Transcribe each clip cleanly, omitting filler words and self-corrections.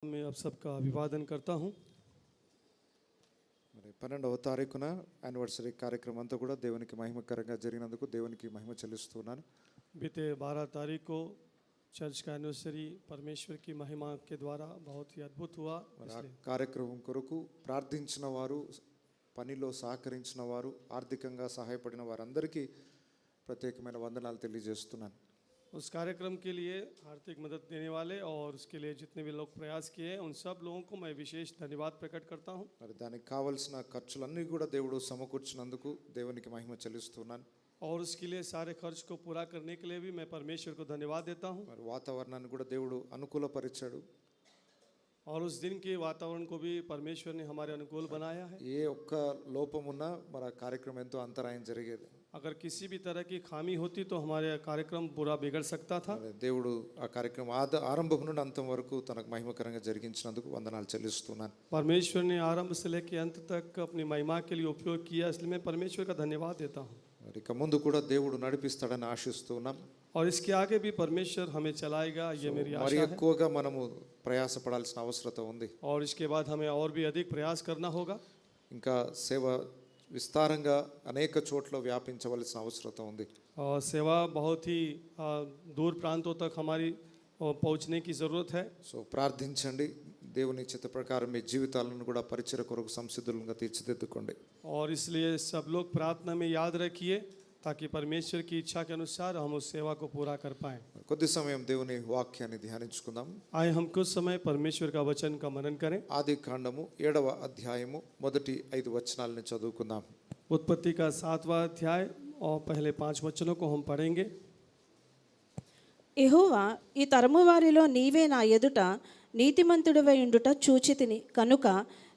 मैं आप सबका अभिवादन करता हूँ। మరి 12వ తారీఖున యానివర్సరీ కార్యక్రమం అంతా కూడా దేవునికి మహిమకరంగా జరిగినందుకు దేవునికి మహిమ చెల్లిస్తున్నాను. बीते 12 तारीख को चर्च का एनिवर्सरी परमेश्वर की महिमा के द्वारा बहुत ही अद्भुत हुआ। కార్యక్రమం కొరకు ప్రార్థించిన వారు, పనిలో సహకరించిన వారు, ఆర్థికంగా సహాయపడిన వారందరికీ ప్రత్యేకమైన వందనాలు తెలియజేస్తున్నాను. उस कार्यक्रम के लिए आर्थिक मदद देने वाले और उसके लिए जितने भी लोग प्रयास किए उन सब लोगों को मैं विशेष धन्यवाद प्रकट करता हूँ। మరి దానికి కావాల్సిన ఖర్చులన్నీ కూడా దేవుడు సమకూర్చినందుకు దేవునికి మహిమ చెల్లిస్తున్నాను. और उसके लिए सारे खर्च को पूरा करने के लिए भी मैं परमेश्वर को धन्यवाद देता हूँ। మరి వాతావరణాన్ని కూడా దేవుడు అనుకూలపరిచాడు. और उस दिन के वातावरण को भी परमेश्वर ने हमारे अनुकूल बनाया है। ఏ ఒక్క లోపం ఉన్నా మరి ఆ కార్యక్రమం ఎంతో అంతరాయం జరిగేది. अगर किसी भी तरह की खामी होती तो हमारे कार्यक्रम पूरा बिगड़ सकता था। దేవుడు ఆ కార్యక్రమం ఆరంభం నుండి అంతం వరకు తనకు మహిమకరంగా జరిగించినందుకు వందనాలు చెల్లిస్తున్నాను. परमेश्वर ने आरंभ से लेकर अंत तक अपनी महिमा के लिए उपयोग किया, इसलिए मैं परमेश्वर का धन्यवाद देता हूँ। మరి ఇక ముందు కూడా దేవుడు నడిపిస్తాడని ఆశిస్తున్నాం. और इसके आगे भी परमेश्वर हमें चलाएगा, ये मेरी మరి आशा है। ఎక్కువగా మనము ప్రయాసపడాల్సిన అవసరం ఉంది. और इसके बाद हमें और भी अधिक प्रयास करना होगा। ఇంకా సేవ విస్తారంగా అనేక చోట్ల వ్యాపించవలసిన అవసరం ఉంది. और सेवा बहुत ही दूर प्रांतों तक हमारी पहुंचने की ज़रूरत है। సో ప్రార్థించండి. దేవుని చిత్త ప్రకారం మీ జీవితాలను కూడా పరిచర్య కొరకు సంసిద్ధులుగా తీర్చిదిద్దుకోండి. और इसलिए सब लोग प्रार्थना में याद रखिए ताकि परमेश्वर की इच्छा के अनुसार हम उस सेवा को पूरा कर पाएं। కొద్ది సమయం దేవుని వాక్యాన్ని ధ్యానించుకుందాం. आए हम कुछ समय परमेश्वर का वचन का मनन करें। ఆది కాండము 7వ అధ్యాయము మొదటి 5 వచనాలను చదువుకుందాం. उत्पत्ति का 7वां अध्याय और पहले 5 वचनों को हम पढ़ेंगे। యెహోవా ఈ తరము వారిలో నీవే నా ఎదుట నీతిమంతుడివై ఉండుట చూచితిని కనుక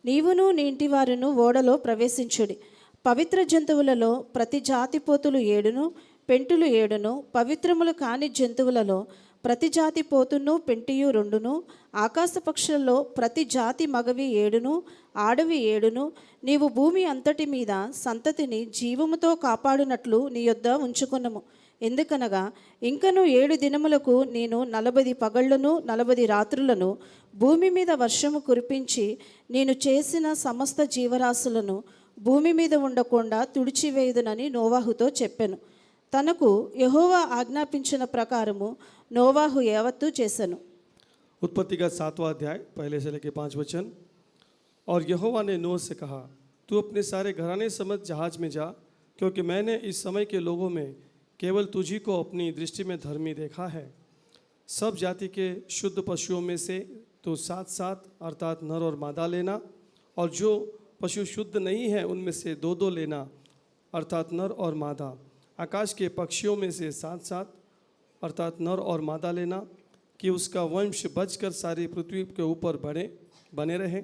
నీవును నీ ఇంటి వారును ఓడలో ప్రవేశించుడి. పవిత్ర జంతువులలో ప్రతి జాతి పోతులు 7ను పెంటులు 7ను పవిత్రములు కాని జంతువులలో ప్రతి జాతి పోతును పెంటియు 2ను ఆకాశ పక్షులలో ప్రతి జాతి మగవి 7ను ఆడవి 7ను నీవు భూమి అంతటి మీద సంతతిని జీవముతో కాపాడునట్లు నీ యొద్ద ఉంచుకున్నము. ఎందుకనగా ఇంకను 7 దినములకు నేను 40 పగళ్లను 40 రాత్రులను భూమి మీద వర్షము కురిపించి నేను చేసిన సమస్త జీవరాశులను భూమి మీద ఉండకుండా తుడిచివేయుదునని నోవాహుతో చెప్పెను. తనకు యెహోవా ఆజ్ఞాపించిన ప్రకారము నోవాహు యావత్తు చేసెను. उत्पत्ति का 7वां अध्याय पहले से लेकर 5 वचन। और यहोवा ने नूह से कहा, तू अपने सारे घराने समेत जहाज में जा, क्योंकि मैंने इस समय के लोगों में केवल तुझी को अपनी दृष्टि में धर्मी देखा है। सब जाति के शुद्ध पशुओं में से तो 7-7 अर्थात नर और मादा लेना, और जो पशु शुद्ध नहीं है उनमें से 2-2 लेना अर्थात नर और मादा। आकाश के पक्षियों में से 7-7 अर्थात नर और मादा लेना, कि उसका वंश बचकर सारी पृथ्वी के ऊपर बने रहे,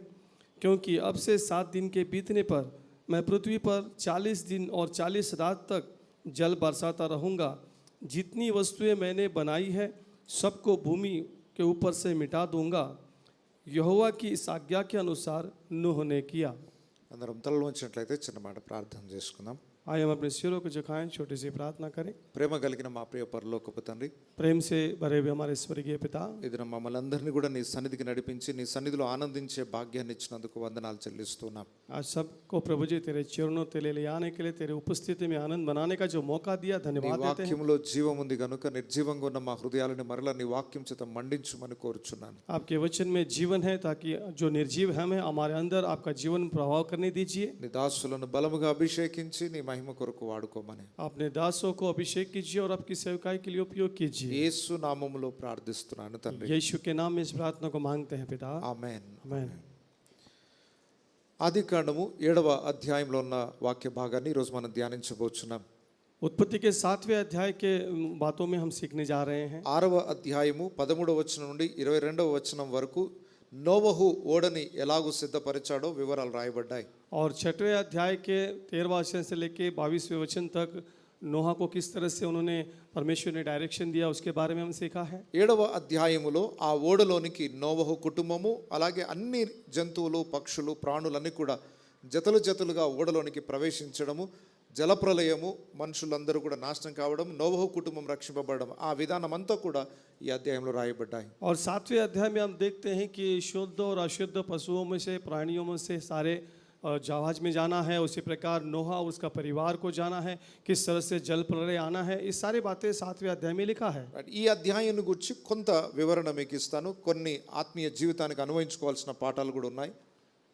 क्योंकि अब से 7 दिन के बीतने पर मैं पृथ्वी पर 40 दिन और 40 रात तक जल बरसाता रहूँगा। जितनी वस्तुएं मैंने बनाई है सबको भूमि के ऊपर से मिटा दूंगा। यहोवा की इस आज्ञा के अनुसार नूह ने किया। అందరం తలలు వంచినట్లయితే చిన్న మాట ప్రార్థన చేసుకుందాం. आइए हम अपने सिरों को झुकाएं, छोटी सी प्रार्थना करें। ప్రేమ కలిగిన మా ప్రియ పరలోకపు తండ్రి, प्रेम से भरे हुए हमारे स्वर्गीय पिता, ఇది మమ్మల్ని అందరినీ కూడా నీ సన్నిధికి నడిపించి నీ సన్నిధిలో ఆనందించే భాగ్యాన్ని ఇచ్చినందుకు వందనాలు చెల్లిస్తున్నాం. आज सबको प्रभु जी तेरे चरणों तेरे ले आने के लिए, तेरे उपस्थिति में आनंद मनाने का जो मौका दिया, నీ धन्यवाद देते हैं। వాక్యంలో జీవం ఉంది కనుక నిర్జీవంగా ఉన్న మా హృదయాలను మరలా నీ వాక్యం చేత మండించమని కోరుచున్నాను. आपके वचन में जीवन है, ताकि जो निर्जीव हम है हमारे अंदर आपका जीवन प्रभाव करने दीजिए। నీ దాసులను బలముగా అభిషేకించి నీ మహిమ కొరకు వాడుకోమని अपने दासों को अभिषेक कीजिए और आपकी सेवकाई के लिए उपयोग कीजिए। యేసు నామములో ప్రార్థిస్తున్నాను తండ్రి. यीशु के नाम में इस प्रार्थना को मांगते हैं पिता, ఆమేన్. आमीन। ఆది కాండము 7వ అధ్యాయంలో ఉన్న వాక్య భాగాన్ని ఈరోజు మనం ధ్యానించబోతున్నాం. उत्पत्ति के 7वें अध्याय के बातों में हम सीखने जा रहे हैं। 6వ అధ్యాయము 13వ వచనం నుండి 22వ వచనం వరకు నోవహు ఓడని ఎలాగూ సిద్ధపరిచాడో వివరాలు రాయబడ్డాయి. और 6वें अध्याय के 13वां वचन से लेके 22वें वचन तक नोहा को किस तरह से उन्होंने परमेश्वर ने डायरेक्शन दिया उसके बारे में हम सीखा है। 7వ అధ్యాయములో ఆ ఓడలోనికి నోవహు కుటుంబము అలాగే అన్ని జంతువులు పక్షులు ప్రాణులన్నీ కూడా జతలు జతలుగా ఓడలోనికి ప్రవేశించడము, జలప్రలయము, మనుషులందరూ కూడా నాశనం కావడం, నోవహు కుటుంబం రక్షింపబడడం, ఆ విధానం అంతా కూడా ఈ అధ్యాయంలో రాయబడ్డాయి. और 7वें अध्याय में हम देखते हैं कि शुद्ध और अशुद्ध पशुओं में से, प्राणियों में से सारे जहाज में जाना है। उसी प्रकार नोहा और उसका परिवार को जाना है, किस तरह से जल प्रलय आना है, ये सारी बातें 7वें अध्याय में लिखा है। ఈ అధ్యాయాన్ని గురించి కొంత వివరణ మీకు ఇస్తాను. కొన్ని ఆత్మీయ జీవితానికి అన్వయించుకోవాల్సిన పాఠాలు కూడా ఉన్నాయి.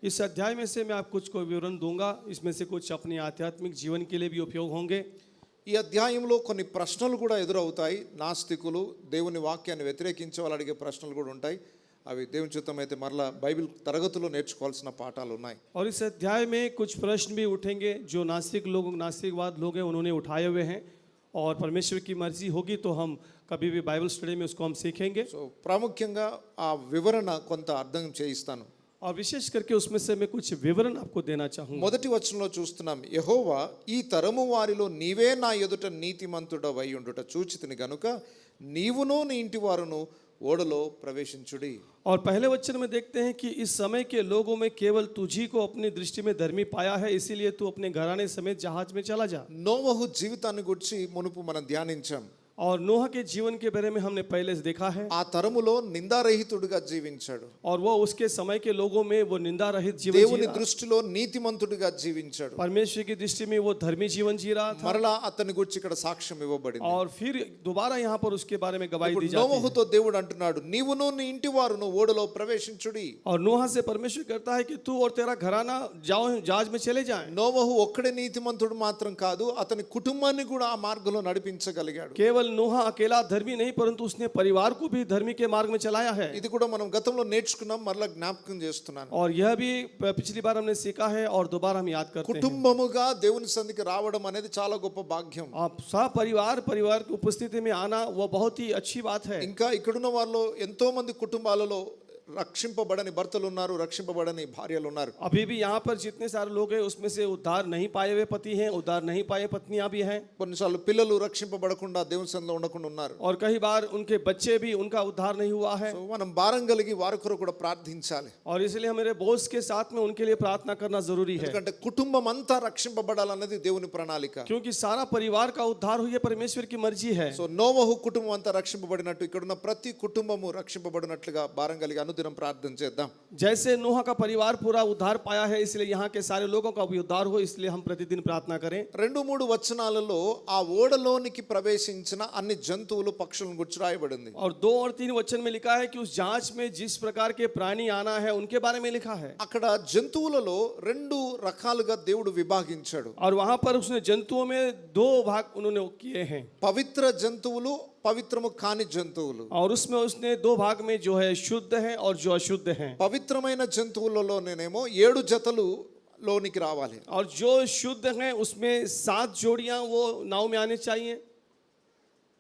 इस अध्याय में से मैं आपको कुछ को विवरण दूंगा, इसमें से कुछ अपने आध्यात्मिक जीवन के लिए भी उपयोग होंगे। ఈ అధ్యాయంలో కొన్ని ప్రశ్నలు కూడా ఎదురవుతాయి. నాస్తికులు, దేవుని వాక్యాన్ని వ్యతిరేకించే వాళ్ళు అడిగే ప్రశ్నలు కూడా ఉంటాయి. అవి దేవుని చిత్తం అయితే మరలా బైబిల్ తరగతుల్లో నేర్చుకోవాల్సిన పాఠాలు ఉన్నాయి. और इस अध्याय में कुछ प्रश्न भी उठेंगे जो नास्तिकवाद लोग हैं उन्होंने उठाए हुए हैं, और परमेश्वर की मर्जी होगी तो हम कभी भी बाइबल स्टडी में उसको हम सीखेंगे। సో ప్రాముఖ్యంగా ఆ వివరణ కొంత అర్థం చేయిస్తాను. और विशेष करके उसमें से मैं कुछ विवरण आपको देना चाहूँगा। మొదటి వచనంలో చూస్తున్నాం, యెహోవా ఈ తరము వారిలో నీవే నా ఎదుట నీతిమంతుడవై ఉండుట చూచితిని గనుక నీవును నీ ఇంటి వారును ఓడలో ప్రవేశించుడి. और पहले वचन में देखते हैं कि इस समय के लोगों में केवल तुझी को अपनी दृष्टि में धर्मी पाया है, इसीलिए तू अपने घराने समेत जहाज में चला जा। నోవహు జీవితాన్ని గురించి మునుపు మనం ధ్యానించాం. और नोह के जीवन के बारे में हमने पहले से देखा है, ఆ తరములో నిందారహితుడిగా జీవించాడు. और वो उसके समय के लोगों में वो निंदा रहित जीवन जी దేవుని रहा। దృష్టిలో నీతిమంతుడిగా జీవించాడు. परमेश्वर की दृष्टि में वो धर्मी जीवन जी रहा था। మరలా అతని గురించి ఇక్కడ సాక్ష్యం ఇవ్వబడింది. और फिर दोबारा यहाँ पर उसके बारे में गवाही दी ఇప్పుడు जाती है। నోవహుతో దేవుడు అంటున్నాడు, నీవును నీ ఇంటి వారును ఓడలో ప్రవేశించుడి. और नोह से परमेश्वर कहता है कि तू और तेरा घराना जाओ, जहाज में चले जाएं। నోవహు ఒక్కడే నీతిమంతుడు మాత్రం కాదు, అతని కుటుంబాన్ని కూడా ఆ మార్గంలో నడిపించగలిగాడు. केवल नोह अकेला धर्मी नहीं, परंतु उसने परिवार को भी धर्मी के मार्ग में चलाया है। ఇది కూడా మనం గతంలో నేర్చుకున్నాం, మరలా జ్ఞాపకం చేస్తున్నాను. और यह भी पिछली बार हमने सीखा है और दोबारा हम याद करते हैं। కుటుంబముగా దేవుని సన్నిధికి రావడం అనేది చాలా గొప్ప భాగ్యం. आप परिवार की उपस्थिति में आना वो बहुत ही अच्छी बात है। ఇంకా ఇక్కడున్న వాళ్ళు ఎంతో మంది కుటుంబాలలో రక్షింపబడని భర్తలు ఉన్నారు, రక్షింపబడని భార్యలు ఉన్నారు. अभी भी यहाँ पर जितने सारे लोग हैं उसमें से उद्धार नहीं पाए हुए पति हैं, उद्धार नहीं पाए पत्नियां भी हैं। కొన్నిసార్లు పిల్లలు రక్షింపబడకుండా దేవుని సన్నిధిలో ఉండకుండా ఉన్నారు. और कई बार उनके बच्चे भी, उनका उद्धार नहीं हुआ है। సో మనం భారం కలిగి వారి కొరకు కూడా ప్రార్థించాలి. और इसलिए हमारे बोझ के साथ में उनके लिए प्रार्थना करना जरूरी है, ఎందుకంటే కుటుంబం అంతా రక్షింపబడాలన్నది దేవుని ప్రణాళిక. क्योंकि सारा परिवार का उद्धार हुई परमेश्वर की मर्जी है। సో నోవహు కుటుంబం అంతా రక్షింపబడినట్టు ఇక్కడున్న ప్రతి కుటుంబము రక్షింపబడినట్లుగా భారం కలిగి అనుదినం ప్రార్థన చేద్దాం. जैसे नोह का परिवार पूरा उद्धार पाया है, इसलिए यहाँ के सारे लोगों का भी उद्धार हो, इसलिए हम प्रतिदिन प्रार्थना करें। 2-3 వచనాలలో ఆ ఓడలోనికి ప్రవేశించిన అన్ని జంతువులు, పక్షులను గురించి రాయబడింది. और 2 और 3 वचन में लिखा है कि उस जहाज में जिस प्रकार के प्राणी आना है उनके बारे में लिखा है। అక్కడ జంతువులలో 2 రకాలుగా దేవుడు విభాగించాడు. और वहां पर उसने जंतुओं में 2 भाग उन्होंने किए हैं, పవిత్ర జంతువులు, పవిత్రము కాని జంతువులు. और उसमें उसने 2 भाग में जो है शुद्ध है और जो अशुद्ध है। పవిత్రమైన జంతువులలోనేమో 7 జతలు లోనికి రావాలి. और जो शुद्ध हैं उसमें 7 जोड़ियां वो नाव में आने चाहिए।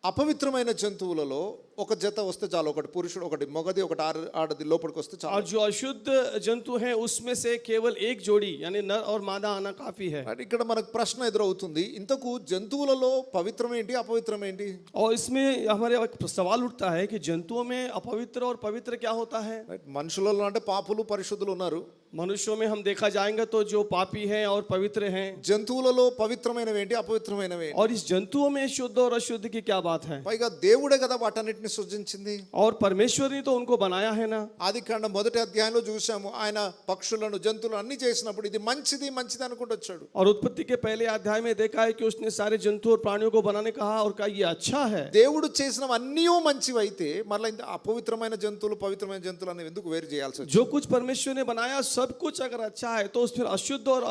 అపవిత్రమైన జంతువులలో ఒక జత వస్తే చాలు, ఒకటి పురుషుడు, ఒకటి మొగది, ఒకటి ఆడది లోపలికి వస్తే और చాలు. जो अशुद्ध जंतु हैं उसमें से केवल एक जोड़ी यानी नर और मादा आना काफी है। ఇక్కడ మనకు ప్రశ్న ఎదురవుతుంది, ఇంతకు జంతువులలో పవిత్రం ఏంటి, అపవిత్రం ఏంటి? और इसमें हमारे एक सवाल उठता है कि जंतुओं में अपवित्र और पवित्र क्या होता है। మనుషులలో అంటే పాపులు, పరిశుద్ధులు ఉన్నారు. मनुष्यों में हम देखा जाएंगे तो जो पापी हैं और पवित्र हैं। జంతువులలో పవిత్రమైనవి ఏంటి, అపవిత్రమైనవి ఏంటి? और इस जंतुओं में शुद्ध और अशुद्ध की क्या बात है। పైగా దేవుడే కదా వాటన్నిటిని సృజించింది. और परमेश्वर ने तो उनको बनाया है ना। ఆదికాండం 1వ అధ్యాయంలో చూసాము, ఆయన పక్షులను, జంతువులను అన్ని చేసినప్పుడు ఇది మంచిది మంచిది అనుకుంటూ వచ్చాడు. और उत्पत्ति के पहले अध्याय में देखा है कि उसने सारे जंतु और प्राणियों को बनाने कहा और कहा ये अच्छा है। దేవుడు చేసినవన్నీ మంచివి అయితే మరలా ఇంత అపవిత్రమైన జంతువులు, పవిత్రమైన జంతువులు అనేవి ఎందుకు వేరు చేయాల్సి వచ్చింది? जो कुछ परमेश्वर ने बनाया सब कुछ अगर अच्छा है तो उसमें अशुद्ध और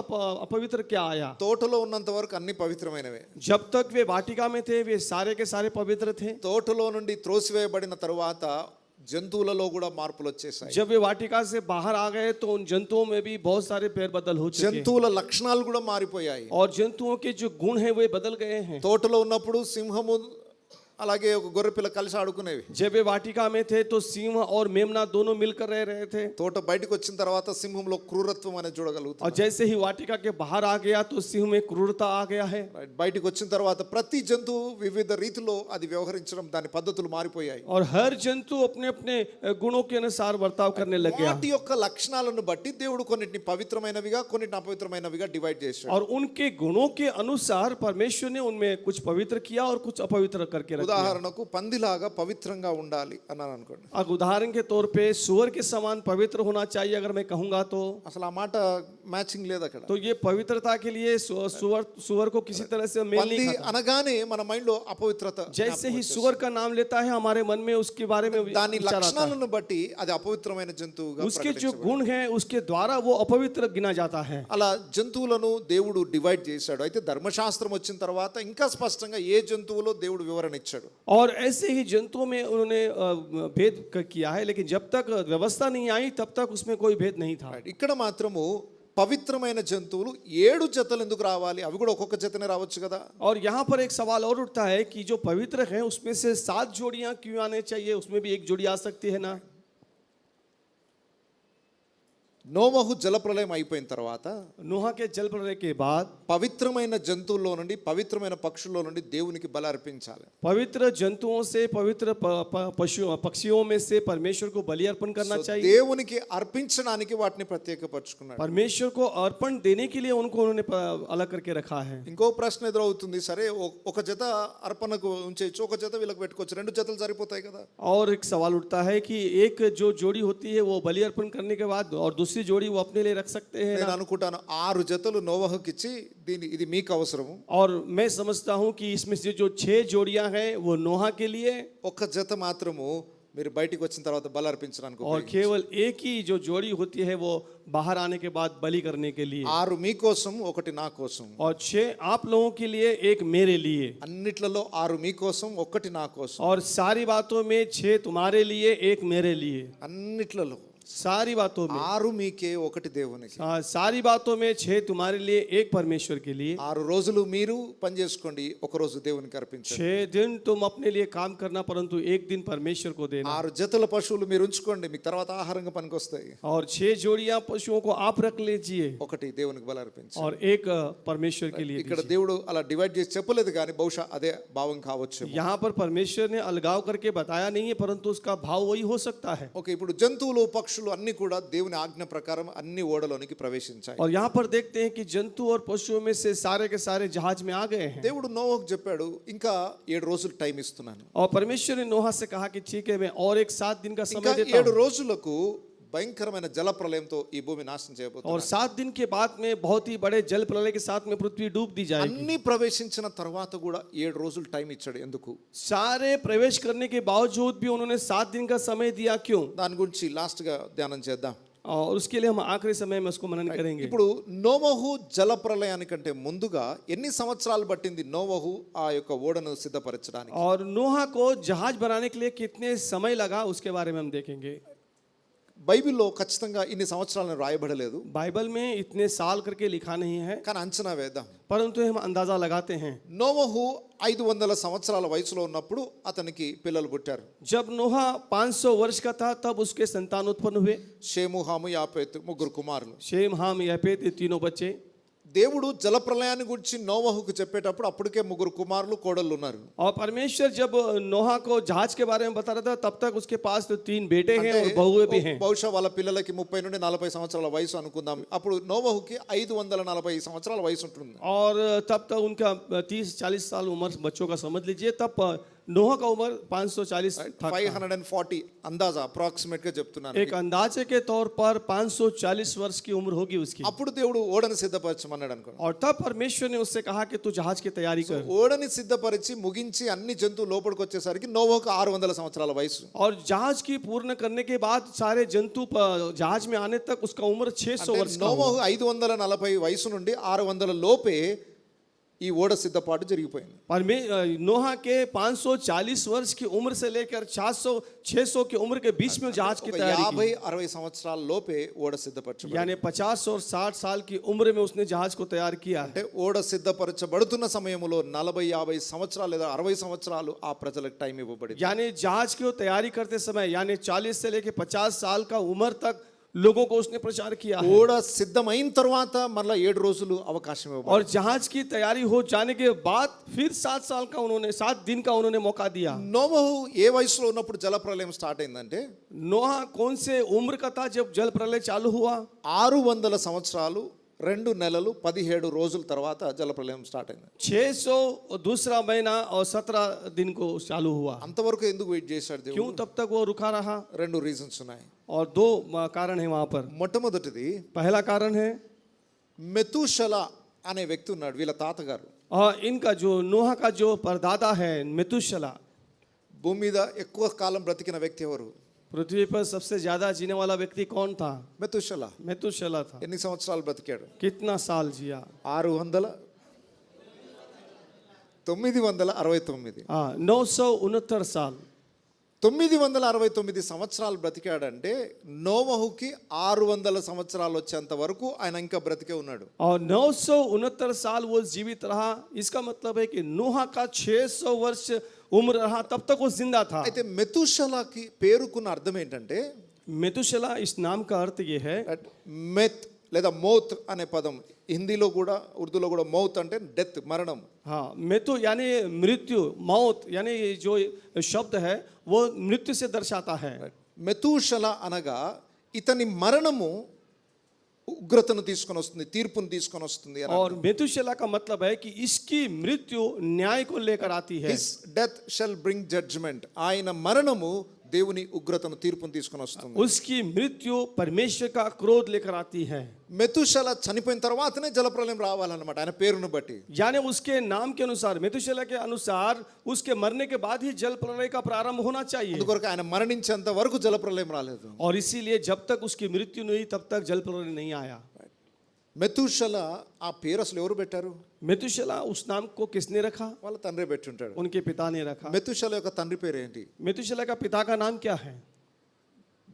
अपवित्र क्या आया। తోటలో ఉన్నంత వరకు అన్ని పవిత్రమైనవే. जब तक वे वाटिका में थे वे सारे के सारे पवित्र थे। తోటలో నుండి త్రోసివేయబడిన తరువాత జంతువులలో కూడా మార్పులు వచ్చేసాయి. जब वे वाटिका से बाहर आ गए तो उन जंतुओं में भी बहुत सारे फेरबदल हो चुके। జంతువుల లక్షణాలు కూడా మారిపోయాయి. और जंतुओं के जो गुण हैं वे बदल गए हैं। తోటలో ఉన్నప్పుడు సింహము అలాగే ఒక గొర్రె పిల్ల కలిసి ఆడుకునేవి. जब वे वाटिका में थे तो सिंह और मेमना दोनों मिलकर रह रहे थे। తోట బయటకు వచ్చిన తర్వాత సింహంలో క్రూరత్వం అనేది చూడగలుగుతాం. और जैसे ही वाटिका के बाहर आ गया तो सिंह में क्रूरता आ गया है। బయటకు వచ్చిన తర్వాత ప్రతి జంతువు వివిధ రీతిలో అది వ్యవహరించడం, దాని పద్ధతులు మారిపోయాయి. और हर जंतु अपने अपने गुणों के अनुसार बर्ताव करने लग गया। వాటి యొక్క లక్షణాలను బట్టి దేవుడు కొన్నిటిని పవిత్రమైనవిగా కొన్నిటిని అపవిత్రమైనవిగా డివైడ్ చేశాడు. और उनके गुणों के अनुसार परमेश्वर ने उनमें कुछ पवित्र किया और कुछ अपवित्र करके रखा। ఉదాహరణకు పందిలాగా పవిత్రంగా ఉండాలి అన్నాను అనుకోండి. अब उदाहरण के तौर पे सुअर के समान पवित्र होना चाहिए अगर मैं कहूंगा तो అసలు ఆ మాట మ్యాచింగ్ లేదు అక్కడ. तो ये पवित्रता के लिए सुअर को किसी तरह से मेल పంది नहीं खाता। అనగానే మన మైండ్ లో అపవిత్రత. जैसे ही सुअर का नाम लेता है हमारे मन में उसके बारे में దాని विचार आता है। లక్షణాలను బట్టి అది అపవిత్రమైన జంతువుగా उसके जो ప్రకటించబడింది. गुण हैं उसके द्वारा वो अपवित्र गिना जाता है। అలా జంతువులను దేవుడు డివైడ్ చేశాడు. అయితే ధర్మశాస్త్రం వచ్చిన తర్వాత ఇంకా స్పష్టంగా ఏ జంతువులో దేవుడు వివరణ ఇచ్చాడు. और ऐसे ही जंतुओं में उन्होंने भेद किया है, लेकिन जब तक व्यवस्था नहीं आई तब तक उसमें कोई भेद नहीं था। ఇక్కడ మాత్రము పవిత్రమైన జంతువులు 7 జతలు ఎందుకు రావాలి? అవి కూడా ఒక్కొక్క జతనే రావచ్చు కదా. और यहाँ पर एक सवाल और उठता है कि जो पवित्र हैं उसमें से 7 जोड़ियां क्यों आने चाहिए? उसमें भी एक जोड़ी आ सकती है ना। నోవహు జలప్రలయం అయిపోయిన తర్వాత नूह के जल प्रलय के बाद పవిత్రమైన జంతువుల్లో నుండి పవిత్రమైన పక్షుల్లో నుండి దేవునికి బలి అర్పించాలి. पवित्र जंतुओं से पवित्र पक्षियों में से परमेश्वर को बलि अर्पण करना चाहिए। దేవునికి అర్పించడానికి వాటిని ప్రత్యేకపరచుకున్నాడు. परमेश्वर को अर्पण देने के लिए उनको उन्होंने अलग करके रखा है। ఇంకో ప్రశ్న ఎదురవుతుంది. సరే ఒక జత అర్పణకు ఉంచేయచ్చు, ఒక జత వీళ్ళకి పెట్టుకోవచ్చు, 2 జతలు సరిపోతాయి కదా. और एक सवाल उठता है कि एक जो जोड़ी होती है वो बलि अर्पण करने के बाद और दूसरी जोड़ी वो अपने लिए रख सकते हैं నేను ना? అనుకుంటాను 6 జతలు నోవహుకి ఇచ్చి ఇది మీకు అవసరము. और मैं समझता हूँ कि इसमें से जो 6 जोड़ियां हैं वो नोहा के लिए, ఒక జత మాత్రము మీరు బయటికి వచ్చిన తర్వాత బలి అర్పించడానికి और केवल एक ही जो जोड़ी होती है वो बाहर आने के बाद बलि करने के लिए, 6 మీకోసం ఒకటి నా కోసం. और 6 आप लोगों के लिए एक मेरे लिए, అన్నిట్లలో 6 మీకోసం ఒకటి నా కోసం. और सारी बातों में 6 तुम्हारे लिए एक मेरे लिए, అన్నిట్లలో सारी बातों में 6 మీకే ఒకటి దేవునికి. सारी बातों में 6 तुम्हारे लिए एक परमेश्वर के लिए। 6 రోజులు మీరు పని చేసుకోండి, ఒక రోజు దేవునికి అర్పించండి. 6 दिन तुम अपने लिए काम करना परंतु एक दिन परमेश्वर को देना। 6 జతల పశువులు మీరు ఉంచుకోండి, మీకు తర్వాత ఆహారంగా పనికొస్తాయి. और 6 जोड़ियां पशुओं को आप रख लीजिए ఒకటి దేవునికి బలి అర్పించండి. और एक परमेश्वर के लिए ఇక్కడ दीजिए। దేవుడు అలా డివైడ్ చేసి చెప్పలేదు, కానీ బహుశా అదే భావం కావచ్చు. यहाँ पर परमेश्वर ने अलगाव करके बताया नहीं है परंतु उसका भाव वही हो सकता है। ఓకే, ఇప్పుడు జంతువులు పక్షులు అన్ని కూడా దేవుని ఆజ్ఞ ప్రకారం అన్ని ఓడలోనికి ప్రవేశించాయి. और यहाँ पर देखते हैं कि जंतु और पशुओं में से सारे के सारे जहाज में आ गए हैं। దేవుడు నోవహుకు చెప్పాడు, ఇంకా 7 రోజులు టైం ఇస్తున్నాను. और परमेश्वर ने नोहा से कहा कि ठीक है मैं और एक 7 दिन का ఇంకా समय देता 7 हूँ, రోజులకు భయంకరమైన జల ప్రళయంతో ఈ భూమి నాశనం और చేయబోతున్నాడు. 7 दिन के बाद में बहुत ही बड़े जल प्रलय के साथ में पृथ्वी डूब दी जाएगी। అన్ని ప్రవేశించిన తర్వాత కూడా 7 రోజులు టైం ఇచ్చాడు. ఎందుకు? सारे प्रवेश करने के बावजूद भी उन्होंने 7 दिन का समय दिया, क्यों? దాని గురించి లాస్ట్ గా ధ్యానం చేద్దాం. और उसके लिए हम आखिरी समय में उसको मनन करेंगे। ఇప్పుడు నోవహు జల ప్రళయానికంటే ముందుగా ఎన్ని సంవత్సరాలు పట్టింది నోవహు ఆ యొక్క ఓడను సిద్ధపరచడానికి? और नोहा को जहाज बनाने के लिए कितने समय लगा उसके बारे में हम देखेंगे। బైబిల్లో ఖచ్చితంగా ఇన్ని సంవత్సరాలను రాయబడలేదు, बाइबल में इतने साल करके लिखा नहीं है కానీ అంచనా వేద్దాం. परंतु हम अंदाजा लगाते हैं। నోవహు 500 సంవత్సరాల వయసులో ఉన్నప్పుడు అతనికి పిల్లలు పుట్టారు. जब नोहा 500 वर्ष का था तब उसके संतान उत्पन्न हुए। షేము, హాము, యాపేతు, 3 కుమారులు. शेम, हाम, यापेत, ये तीनों बच्चे। దేవుడు జల ప్రళయాన్ని గురించి నోవహుకు చెప్పేటప్పుడు అప్పటికే 3 కుమారులు కోడళ్ళు ఉన్నారు. और परमेश्वर जब नोहा को जहाज के बारे में बता रहा था तब तक उसके पास तो 3 बेटे हैं और बहुएं भी हैं। బహుశా వాళ్ళ పిల్లలకి 30 నుండి 40 సంవత్సరాల వయసు అనుకుందాం. అప్పుడు నోవహుకి 540 సంవత్సరాల వయసు ఉంటుంది. और तब तक उनका 30-40 साल उम्र बच्चों का समझ लीजिए। तब नोहा का उम्र 540 था। 540 अंदाजा अप्रोक्सीमेट గా చెప్తున్నాను. एक अंदाजे के तौर पर 540 वर्ष की उम्र होगी उसकी। అప్పుడు దేవుడు ఓడని సిద్ధపరచమన్నాడు అనుకోండి. और तब परमेश्वर ने उससे कहा कि तू जहाज की तैयारी कर। ఓడని సిద్ధపరిచి ముగించి అన్ని జంతువులు లోపలికి వచ్చేసరికి నోవహుకు 600 సంవత్సరాల వయసు. और जहाज की पूर्ण करने के बाद सारे जंतु जहाज में आने तक उसका उम्र 600 वर्ष का हुआ। నోవహు 540 వయసు నుండి 600 లోపే ఈ ఓడ సిద్ధపాటు జరిగిపోయింది. नोहा के 540 वर्ष की उम्र से लेकर 400-600 की उम्र के बीच में जहाज की ఒక तैयारी की। 50-60 సంవత్సరాల లోపే ఓడ సిద్ధపరచబడింది. यानी 50 और 60 साल की उम्र में उसने जहाज को तैयार किया। అంటే ఓడ సిద్ధపరచబడుతున్న సమయంలో 40-50 సంవత్సరాలు లేదా 60 సంవత్సరాలు ఆ ప్రజలకు టైం ఇవ్వబడింది. यानी जहाज की तैयारी करते समय यानी 40 से लेकर 50 साल का उम्र तक लोगों को उसने प्रचार किया है। ఓడ సిద్ధమైన తర్వాత మరలా 7 రోజులు అవకాశం ఇవ్వబడింది. और जहाज की तैयारी हो जाने के बाद फिर 7 दिन का उन्होंने मौका दिया। నోవహు ఏ వయసులో ఉన్నప్పుడు జలప్రలయం స్టార్ట్ అయిందంటే नोहा कौन से उम्र का था जब जल प्रलय चालू हुआ? 600 సంవత్సరాలు 2 నెలలు 17 రోజుల తర్వాత జలప్రలయం స్టార్ట్ అయింది. 600 दूसरा महीना और 17 दिन को चालू हुआ। అంతవరకు ఎందుకు వెయిట్ చేశాడు దేవుడు? क्यों तब तक वो रुका रहा? 2 రీజన్స్ ఉన్నాయి. और 2 कारण है वहां पर। మొట్టమొదటిది पहला कारण है మెతూషల అనే వ్యక్తి ఉన్నాడు, వీళ్ళ తాతగారు. और इनका जो नोहा का जो परदादा है मेतुशला, భూమి మీద ఎక్కువ కాలం బ్రతికిన వ్యక్తి ఎవరు? पृथ्वी पर सबसे ज्यादा जीने वाला व्यक्ति कौन था? మెతూషల. मेतुशला था। ఎన్ని సంవత్సరాలు బ్రతికాడు? कितना साल जिया? 969 969 साल। 969 సంవత్సరాలు బ్రతికాడంటే నోవహుకి 600 సంవత్సరాలు వచ్చేంత వరకు ఆయన ఇంకా బ్రతికే ఉన్నాడు. और 969 साल वो जीवित रहा। इसका मतलब है कि नोहा का 600 वर्ष उम्र रहा, तब तक वो जिंदा था। అయితే మెతూషలకి పేరుకున్న అర్థం ఏంటంటే मेतुशला इस नाम का अर्थ ये है మెత్ లేదా మౌత్ అనే పదం హిందీలో కూడా ఉర్దూలో కూడా మౌత్ అంటే డెత్, మరణం. हाँ, मेतु यानी मृत्यु, मौत यानी जो शब्द है वो मृत्यु से दर्शाता है। మెతూషల అనగా ఇతని మరణము ఉగ్రతను తీసుకొని వస్తుంది, తీర్పును తీసుకొని వస్తుంది. और मेतुशला का मतलब है कि इसकी मृत्यु न्याय को लेकर आती है। His death shall bring judgement. ఆయన మరణము దేవుని ఉగ్రతను తీర్పును తీసుకొని వస్తుంది. उसकी मृत्यु परमेश्वर का क्रोध लेकर आती है। మెతూషల చనిపోయిన తర్వాతనే జలప్రలయం రావాలన్నమాట ఆయన పేరును బట్టి. यानी उसके नाम के अनुसार, मेतुशला के अनुसार उसके मरने के बाद ही जल प्रलय का प्रारंभ होना चाहिए। అందుకొరకు ఆయన మరణించేంత వరకు జలప్రలయం రాలేదు. और इसीलिए जब तक उसकी मृत्यु नहीं तब तक जल प्रलय नहीं आया। మెతూషల ఆ పేరు అసలు ఎవరు పెట్టారు? मेतुशला उस नाम को किसने रखा? వాళ్ళ తండ్రి పెట్టి ఉంటాడు. उनके पिता ने रखा। మెతూషల యొక్క తండ్రి పేరు ఏంటి? मेतुशला का पिता का नाम क्या है?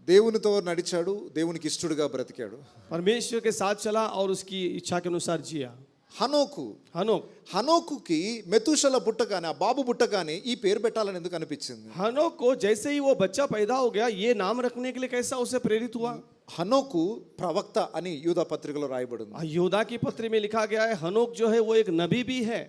దేవునితో నడిచాడు, దేవునికి ఇష్టడుగా బ్రతికాడు. परमेश्वर के साथ चला और उसकी इच्छा के अनुसार जिया। హనోకు. हनोक, హనోకుకి మెతూషల పుట్టగానే ఆ బాబు పుట్టగానే ఈ పేరు పెట్టాలని ఎందుకు అనిపించింది? हनोक को जैसे ही वो बच्चा पैदा हो गया ये नाम रखने के लिए कैसा उसे प्रेरित हुआ? హనోకు ప్రవక్త అని యూదా పత్రికలో రాయబడింది. योदा की पत्री में लिखा गया है हनोक जो है वो एक नबी भी है।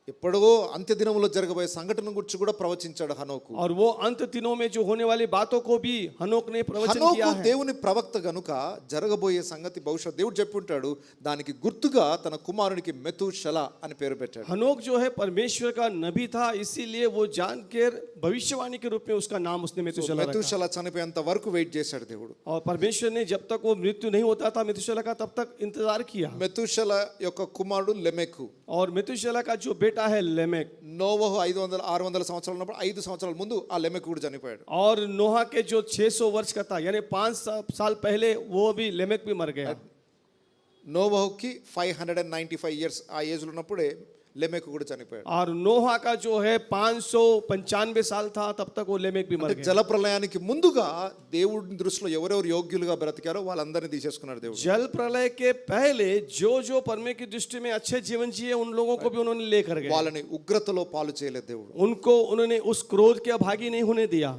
ఎప్పుడో అంత్య దినములో జరగబోయే సంఘటన గురించి కూడా ప్రవచించాడు హనోకు. और वो अंत दिनों में जो होने वाली बातों को भी हनोक ने प्रवचन किया హనోకు है। దేవుని ప్రవక్త గనుక జరగబోయే సంగతి బహుశా దేవుడు చెప్పి ఉంటాడు. దానికి గుర్తుగా తన కుమారునికి మెతూషల అని పేరు పెట్టాడు. हनोक जो है परमेश्वर का नबी था, इसीलिए वो जानकर भविष्यवाणी के रूप में उसका नाम उसने मेतुशला रखा। మెతూషల చనిపోయేంత వరకు వెయిట్ చేశాడు దేవుడు. और परमेश्वर ने जब तक वो मृत्यु नहीं होता था मेतुशला का तब तक इंतजार किया। మెతూషల యొక్క కుమారుడు లెమెకు. और मेतुशला का जो बेटा है लेमेक, నోవహు 500-600 సంవత్సరాలు ఉన్నప్పుడు 5 సంవత్సరాల ముందు ఆ లెమెకు కూడా చనిపోయాడు. और नोहा के जो 600 वर्ष का था यानी 5 साल पहले वो भी लेमेक भी मर गया। నోవహుకి 595 ఇయర్స్ ఆ ఏజ్ లో ఉన్నప్పుడే లెమెకు కూడా చనిపోయాడు. और नोहा का जो है 595 साल था तब तक वो लेमेक भी मर అంటే गया। జల ప్రళయానికి ముందుగా దేవుడి దృష్టిలో ఎవరెవరు యోగ్యులుగా బ్రతికారో వాళ్ళందరినీ తీసేసుకున్నాడు దేవుడు. जल प्रलय के पहले जो जो परमेश्वर की दृष्टि में अच्छे जीवन जिए उन लोगों को भी उन्होंने लेकर गए। వాళ్ళని ఉగ్రతలో పాలు చేయలేదు దేవుడు. उनको उन्होंने उस क्रोध के भागी नहीं होने दिया।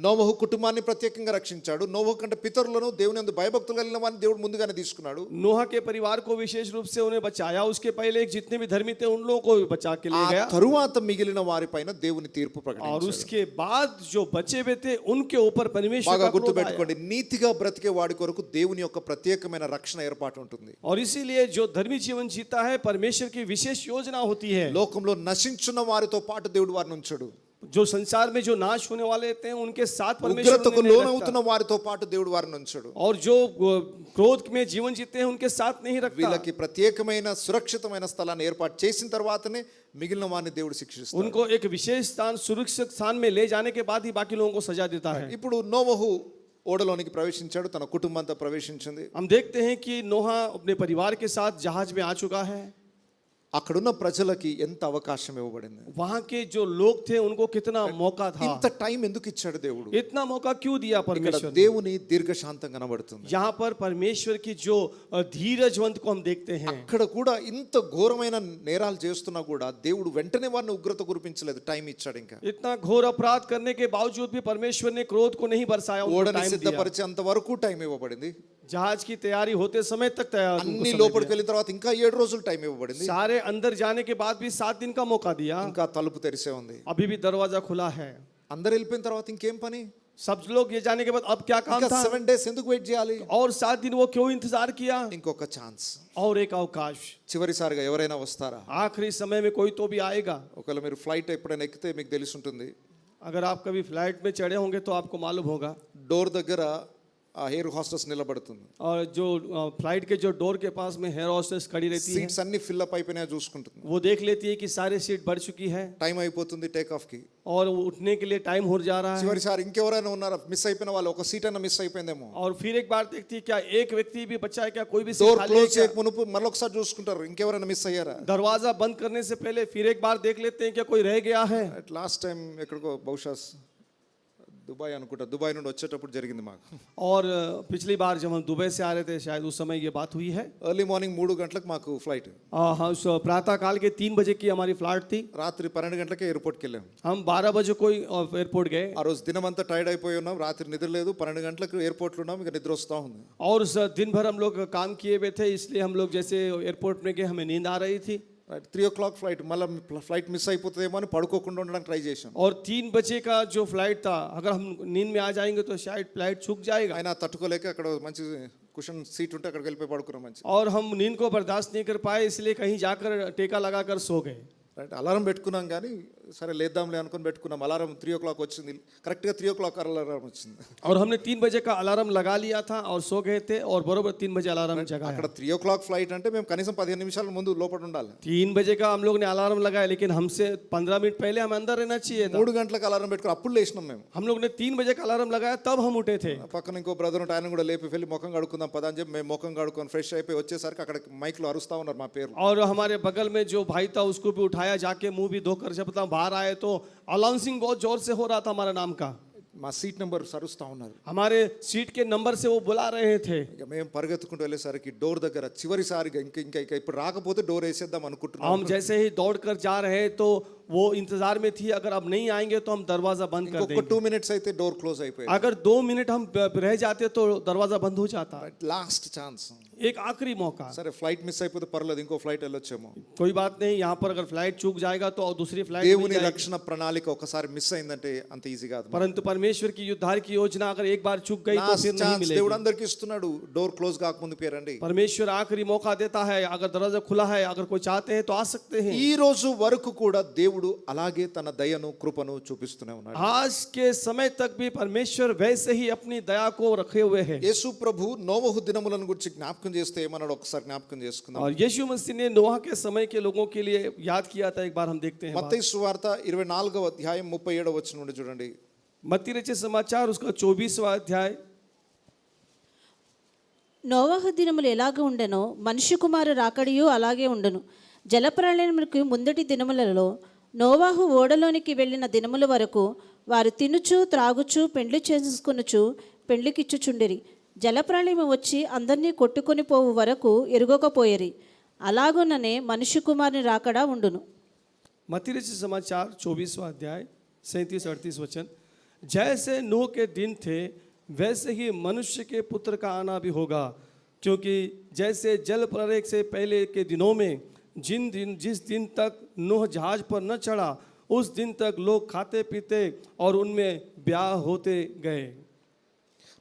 నోవహు కుటుంబాన్ని ప్రత్యేకంగా రక్షించాడు. నోవహు కంటే పితరులను దేవుని యందు భయభక్తులు కలిగిన వారిని దేవుడు ముందుగానే తీసుకున్నాడు. नोहा के परिवार को विशेष रूप से उन्हें बचाया। उसके पहले जितने भी धर्मी थे उन लोगों को भी बचा के ले ఆ गया। తరువాత మిగిలిన వారిపైన దేవుని తీర్పు और ప్రకటించాడు. उसके बाद जो बचे हुए थे उनके ऊपर परमेश्वर బాగా का क्रोध आया। గుర్తుపెట్టుకోండి, నీతిగా బ్రతికే వాడి కొరకు దేవుని యొక్క ప్రత్యేకమైన రక్షణ ఏర్పాటు ఉంటుంది. और इसीलिए जो धर्मी जीवन जीता है परमेश्वर की विशेष योजना होती है। లోకంలో నశించున్న వారితో పాటు దేవుడు వారిని ఉంచడు. जो संसार में जो नाश होने वाले थे उनके साथ परमेश्वर ఉగ్రతకు उन्हें नहीं లోనవుతున్న रखता। వారితో పాటు దేవుడు వారిని ఉంచడు. और जो क्रोध में जीवन जीते हैं उनके साथ नहीं रखता। వీళ్ళకి ప్రత్యేకమైన సురక్షితమైన స్థలాన్ని ఏర్పాటు చేసిన తర్వాతనే మిగిలిన వారిని దేవుడు శిక్షిస్తాడు. उनको एक विशेष स्थान, सुरक्षित स्थान में ले जाने के बाद ही बाकी लोगों को सजा देता है। ఇప్పుడు నోవహు ఓడలోనికి ప్రవేశించాడు, తన కుటుంబంతో ప్రవేశించింది. हम देखते हैं कि नोहा अपने परिवार के साथ जहाज में आ चुका है। అక్కడున్న ప్రజలకి ఎంత అవకాశం ఇవ్వబడింది. वहाँ के जो लोग थे उनको कितना मौका था, ఇంత టైం ఎందుకు ఇచ్చాడు దేవుడు? इतना मौका क्यों दिया ఇక్కడ परमेश्वर ने? దేవుని దీర్ఘశాంతం కనబడుతుంది. यहाँ पर परमेश्वर की जो धीरजवंत को हम देखते हैं, అక్కడ కూడా ఇంత ఘోరమైన నేరాలు చేస్తున్నా కూడా దేవుడు వెంటనే వారిని ఉగ్రత కురిపించలేదు, టైం ఇచ్చాడు. ఇంకా इतना घोर अपराध करने के बावजूद भी परमेश्वर ने क्रोध को नहीं बरसाया, उनको ఓడని टाइम दिया। సిద్ధపరిచేంత వరకు టైం ఇవ్వబడింది. जहाज की तैयारी होते समय तक तैयार, उनको అన్ని समय లోపలికి दिया। వెళ్ళిన తర్వాత ఇంకా 7 రోజులు టైం ఇవ్వబడింది. सारे अंदर जाने के बाद भी 7 दिन का मौका दिया, ఇంకా తలుపు తెరిసే ఉంది. अभी भी दरवाजा खुला है। అందరు వెళ్ళిపోయిన తర్వాత ఇంకేం పని? सब लोग ये जाने के बाद अब क्या काम ఇంకా था, 7 డేస్ ఎందుకు వెయిట్ చేయాలి? और 7 दिन वो क्यों इंतजार किया? ఇంకొక ఛాన్స్, और एक अवकाश, చివరిసారిగా ఎవరైనా వస్తారా? आखिरी समय में कोई तो भी आएगा। ఒకవేళ మీరు ఫ్లైట్ ఎప్పుడైనా ఎక్కితే మీకు తెలిసి ఉంటుంది, अगर आप कभी फ्लाइट में चढ़े होंगे तो आपको मालूम होगा, డోర్ దగ్గర ఆ ఎయిర్ హోస్టెస్ నిలబడుతుంది. और जो फ्लाइट के जो डोर के पास में एयर होस्टेस खड़ी रहती है, సీట్స్ అన్ని ఫిల్అప్ అయిపోయినా చూసుకుంటుంది. वो देख लेती है कि सारे सीट भर चुकी है టైం అయిపోతుంది టేక్ ఆఫ్ కి. और उठने के लिए टाइम हो जा रहा है। చివరిసారి ఇంకెవరైనా ఉన్నారా? మిస్ అయిపోయిన వాళ్ళు, ఒక సీట్ అయినా మిస్ అయిపోయిందేమో. और फिर एक बार देखती है क्या एक व्यक्ति भी बचा है, क्या कोई भी డోర్ सीट खाली है క్లోజ్ क्या? చేయక మునుపు మరొకసారి చూసుకుంటారు ఇంకెవరైనా మిస్ అయ్యారా. दरवाजा बंद करने से पहले फिर एक बार देख लेते हैं क्या कोई रह गया है। లాస్ట్ టైం ఎక్కడికో బహుశా దుబాయ్ అనుకుంటా, దుబాయ్ నుండి వచ్చేటప్పుడు జరిగింది మాకు. और पिछली बार जब हम दुबई से आ रहे थे शायद उस समय ये बात हुई है। ఎర్లీ మార్నింగ్ 3 గంటలకు మాకు ఫ్లైట్, हाँ, प्रातः काल के 3 बजे की हमारी फ्लाइट थी। రాత్రి 12 గంటలకే ఎయిర్పోర్ట్కి వెళ్ళాం. हम 12 बजे कोई एयरपोर्ट गए, ఆ రోజు దినమంతా టైర్డ్ అయిపోయి ఉన్నాం, రాత్రి నిద్ర లేదు. 12 గంటలకు ఎయిర్పోర్ట్లో ఉన్నాం, ఇక నిద్ర వస్తూ ఉంది. और दिन भर हम लोग काम किए हुए थे, इसलिए हम लोग जैसे एयरपोर्ट में गए हमें नींद आ रही थी। 3 o'clock ఫ్లైట్, మళ్ళీ ఫ్లైట్ మిస్ అయిపోతుందేమో అని పడుకోకుండా ఉండడానికి ట్రై చేశాం. और 3 बजे का जो फ्लाइट था, अगर हम नींद में आ जाएंगे तो शायद फ्लाइट छूट जाएगा। అయినా తట్టుకోలేక అక్కడ మంచి కుషన్ సీట్ ఉంటే అక్కడికి వెళ్ళిపోయి పడుకున్నాం. మంచి और हम नींद को बर्दाश्त नहीं कर पाए, इसलिए कहीं जाकर टेका लगाकर सो गए। రైట్, అలారం పెట్టుకున్నాం కానీ సరే లేద్దాంలే అనుకుని పెట్టుకున్నాం. అలారం 3 o'clock వచ్చింది, కరెక్ట్గా 3 o'clock అలారం వచ్చింది. और हमने 3 बजे का अलार्म लगा लिया था और सो गए थे, और बरोबर 3 बजे अलार्म जगाया। అక్కడ 3 o'clock ఫ్లైట్ అంటే మేము కనీసం 15 నిమిషాల ముందు లోపల ఉండాలి. 3 बजे का हम लोग ने अलार्म लगाया, लेकिन हमसे 15 मिनट पहले हम अंदर रहना चाहिए था। 3 గంటలకు అలారం పెట్టుకుని అప్పుడు లేచినాం మేము. हम लोग ने 3 बजे का अलार्म लगाया, तब हम उठे थे। పక్కన ఇంకో బ్రదర్ ఉంటే ఆయన కూడా లేపి వెళ్ళి ముఖం కడుక్కుందాం పదా అని చెప్పి మేము ముఖం కడుక్కొని ఫ్రెష్ అయిపోయి వచ్చేసరికి అక్కడ మైక్లో అరుస్తా ఉన్నారు మా పేరు. और हमारे बगल में जो भाई था उसको भी उठाया, जाके मुंह भी धोकर जब हम बाहर आए तो अनाउंसिंग बहुत जोर से हो रहा था हमारा नाम का। మా సీట్ నెంబర్ అరుస్తా ఉన్నారు. हमारे सीट के नंबर से वो बुला रहे थे। ఇక మేము పరిగెత్తుకుంటూ వెళ్ళేసరికి డోర్ దగ్గర చివరిసారిగా ఇంకా ఇప్పుడు రాకపోతే డోర్ వేసేద్దాం అనుకుంటున్నాం. हम जैसे ही दौड़कर जा रहे तो वो इंतजार में थी, अगर अब नहीं आएंगे तो हम दरवाजा बंद कर ఇంకొక देंगे। 2 minutes అయితే డోర్ క్లోజ్ అయిపోయింది. अगर 2 मिनट हम रह जाते तो दरवाजा बंद हो जाता। లాస్ట్ ఛాన్స్, एक आखिरी मौका। సరే ఫ్లైట్ మిస్ అయిపోతే పర్లేదు, ఇంకో ఫ్లైట్ వెళ్ళొచ్చేమో. कोई बात नहीं, यहाँ पर अगर फ्लाइट चूक जाएगा तो और दूसरी फ्लाइट मिल దేవుని जाएगी। రక్షణ ప్రణాళిక ఒకసారి మిస్ అయిందంటే అంత ఈజీ కాదు. परंतु परमेश्वर की उद्धार की योजना अगर एक बार चूक गई तो फिर नहीं దేవుడు मिलेगी। అందరికి ఇస్తున్నాడు. డోర్ క్లోజ్ కాకముందు పేరండి. परमेश्वर आखिरी मौका देता है, अगर दरवाजा खुला है, अगर कोई चाहते हैं तो आ सकते हैं। ఈ రోజు వరకు కూడా దేవుడు అలాగే తన దయను కృపను చూపిస్తూనే ఉన్నాడు. आज के समय तक भी परमेश्वर वैसे ही अपनी दया को रखे हुए हैं। యేసు ప్రభు నోవహు దినములను గురించి జ్ఞాపకం చేస్తే ఏమన్నాడు ఒకసారి జ్ఞాపకం చేసుకుందాం. और यीशु मसीह ने नोहा के समय के लोगों के लिए याद किया था, एक बार हम देखते हैं। మత్తయి సువార్త 24వ అధ్యాయం 37వ వచనం నుండి చూడండి. मत्ती रचित समाचार उसका 24वां अध्याय। నోవహు దినములు ఎలాగ ఉండెనో మనుష్య కుమారు రాకడియు అలాగే ఉండును. జలప్రళయమునకు ముందటి దినములలో నోవాహు ఓడలోనికి వెళ్ళిన దినముల వరకు వారు తినుచు త్రాగుచు పెండ్లి చేసుకొనుచు పెండ్లికిచ్చుచుండిరి. జలప్రళయము వచ్చి అందరినీ కొట్టుకొని పోవు వరకు ఎరుగకపోయిరి. అలాగుననే మనుష్య కుమారుని రాకడా ఉండును. मत्ती रचित समाचार 24वां अध्याय 37-38 वचन। जैसे नूह के दिन थे वैसे ही मनुष्य के पुत्र का आना भी होगा, क्योंकि जैसे जल प्रलय से पहले के दिनों में जिस दिन तक नूह जहाज पर न चढ़ा उस दिन तक लोग खाते पीते और उनमें ब्याह होते गए।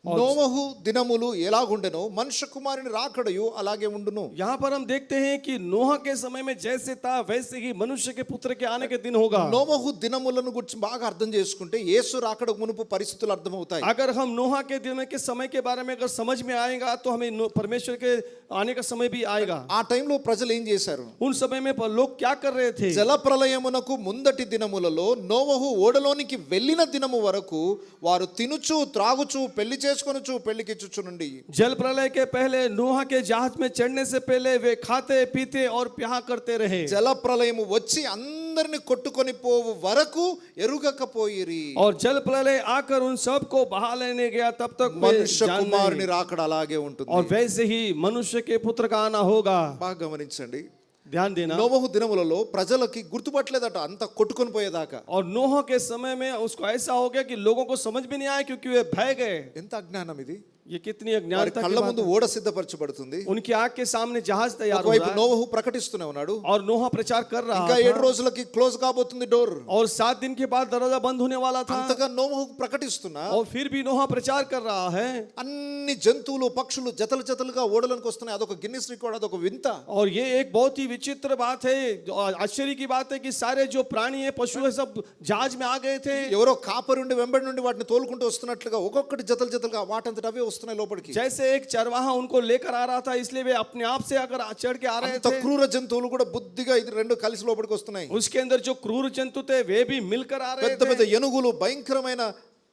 నోవహు దినములు ఎలాగుండెనో మనుష్య కుమారుని రాకడయు అలాగే ఉండును. यहाँ पर हम देखते हैं कि नोह के समय में जैसे था वैसे ही मनुष्य के पुत्र के आने के दिन होगा। నోవహు దినములను గురించి బాగా అర్థం చేసుకుంటే యేసు రాకడకు మునుపు పరిస్థితులు అర్థమవుతాయి. अगर हम नोहा के दिन के समय के बारे में अगर समझ में आएगा तो हमें परमेश्वर के आने का समय भी आएगा। ఆ టైంలో ప్రజలు ఏం చేశారు? उन समय में लोग क्या कर रहे थे? జల ప్రళయమునకు ముందటి దినములలో నోవహు ఓడలోనికి వెళ్ళిన దినము వరకు వారు తినుచు త్రాగుచు పెళ్లి చేసుకొనుచు పెళ్లికిచ్చుచు నుండి जल प्रलय के पहले नूह के जहाज में चढ़ने से पहले वे खाते पीते और ब्याह करते रहे జల ప్రళయము వచ్చి అందరిని కొట్టుకొని పోవు వరకు ఎరుగకపోయిరి. और जल प्रलय आकर उन सबको बहा लेने गया तब तक वे మనుష్య जान नहीं। కుమారుని రాకడ అలాగే ఉంటుంది. और वैसे ही मनुष्य के पुत्र का आना होगा। బాగా గమనించండి, ध्यान देना। నోవహు దినములలో ప్రజలకి గుర్తుపట్టలేదట అంత కొట్టుకొని పోయేదాకా. और नूह के समय में उसको ऐसा हो गया कि लोगों को समझ भी नहीं आया क्योंकि वे भय गए। ఎంత అజ్ఞానం ఇది. ये कितनी వారి अज्ञानता की కళ్ళ बात ముందు है। ఓడ సిద్ధపరచబడుతుంది. उनकी आंख के सामने जहाज तैयार हो ఒకవైపు रहा है నోవహు ప్రకటిస్తూనే ఉన్నాడు, और नूह प्रचार कर रहा ఇంకా था 7 రోజులకి క్లోజ్ కాబోతుంది డోర్. और 7 दिन के बाद दरवाजा बंद होने वाला था అంతగా నోవహు ప్రకటిస్తున్నా और फिर भी नूह प्रचार कर रहा है। అన్ని జంతువులు పక్షులు జతలు జతలుగా ఓడలోకి వస్తున్నాయి. అదొక గిన్నిస్ రికార్డ్, అదొక వింత. और ये एक बहुत ही विचित्र बात है, जो आश्चर्य की बात है कि सारे जो प्राणी है पशु है सब जहाज में आ गए थे। ఎవరో కాపరి ఉండి వెంబడి నుండి వాటిని తోలుకుంటూ వస్తున్నట్లుగా ఒక్కొక్కటి జతలు జతలుగా వాటంతట అవే వస్తున్నాయి లోపలికి. जैसे एक चरवाहा उनको लेकर आ रहा था इसलिए वे अपने आप से आकर चढ़ के आ रहे అంత थे। క్రూర జంతువులు కూడా బుద్ధిగా ఇది రెండు కలిసి లోపలికి వస్తున్నాయి. उसके अंदर जो क्रूर जंतु थे वे भी मिलकर आ रहे పెద్ద పెద్ద थे। ఏనుగులు, భయంకరమైన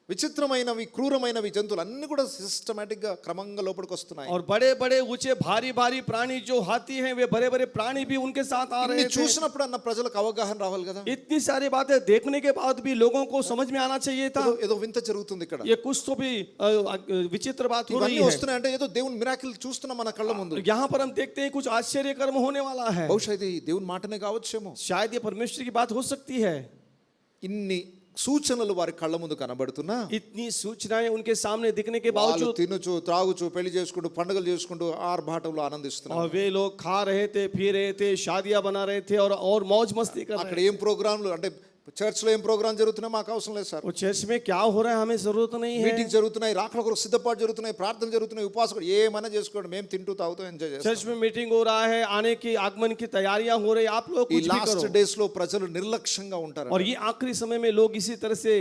విచిత్రమైనవి క్రూరమైనవి జంతువులు అన్ని కూడా సిస్టమేటిక్ గా క్రమంగా లోపలికి వస్తున్నాయి. और बड़े बड़े ऊंचे भारी भारी प्राणी जो हाथी हैं वे बड़े बड़े प्राणी भी उनके साथ आ रहे ఇన్ని थे। చూసినప్పుడు అన్న ప్రజలకు అవగాహన రావాలి కదా. इतनी सारी बातें देखने के बाद भी लोगों को समझ में आना चाहिए था ఏదో వింత జరుగుతుంది ఇక్కడ. ये कुछ तो भी विचित्र बात हो रही ఇవన్నీ है। వస్తున్నాయంటే ఏదో దేవుని మిరాకిల్ చూస్తున్నాం మన కళ్ళ ముందు. यहाँ पर हम देखते हैं कुछ आश्चर्य कर्म होने वाला है। బహుశా ఇది దేవుని మాటనే కావచ్చేమో. शायद ये परमेश्वर की बात हो सकती है। ఇన్ని సూచనలు వారి కళ్ళ ముందు కనబడుతున్నా इतनी सूचनाएं उनके सामने दिखने के వాళ్ళు बावजूद తినుచు త్రాగుచు పెళ్లి చేసుకుంటూ పండుగలు చేసుకుంటూ ఆర్భాటంలో ఆనందిస్తున్నారు. और वे लोग खा रहे थे, पी रहे थे, शादियां बना रहे थे और मौज मस्ती कर అక్కడ रहे थे। ఏం ప్రోగ్రాంలు అంటే చర్చ్ లో ఏం ప్రోగ్రాం జరుగుతున్నా మాకు అవసరం లేదు సార్. वो चर्च में क्या हो रहा है हमें जरूरत नहीं है। మీటింగ్ జరుగుతున్నాయి, రాకడ కొరకు సిద్ధపాటు జరుగుతున్నాయి, ప్రార్థన జరుగుతున్నాయి, ఉపవాసం ఏమైనా చేసుకోండి, మేము తింటూ తాగుతూ ఎంజాయ్ చేస్తాం. चर्च में मीटिंग हो रहा है, आने की आगमन की तैयारियां हो रही, आप लोग ఈ कुछ भी లాస్ట్ करो। డేస్ లో ప్రజలు నిర్లక్ష్యంగా ఉంటారు. और ये आखिरी समय में लोग इसी तरह से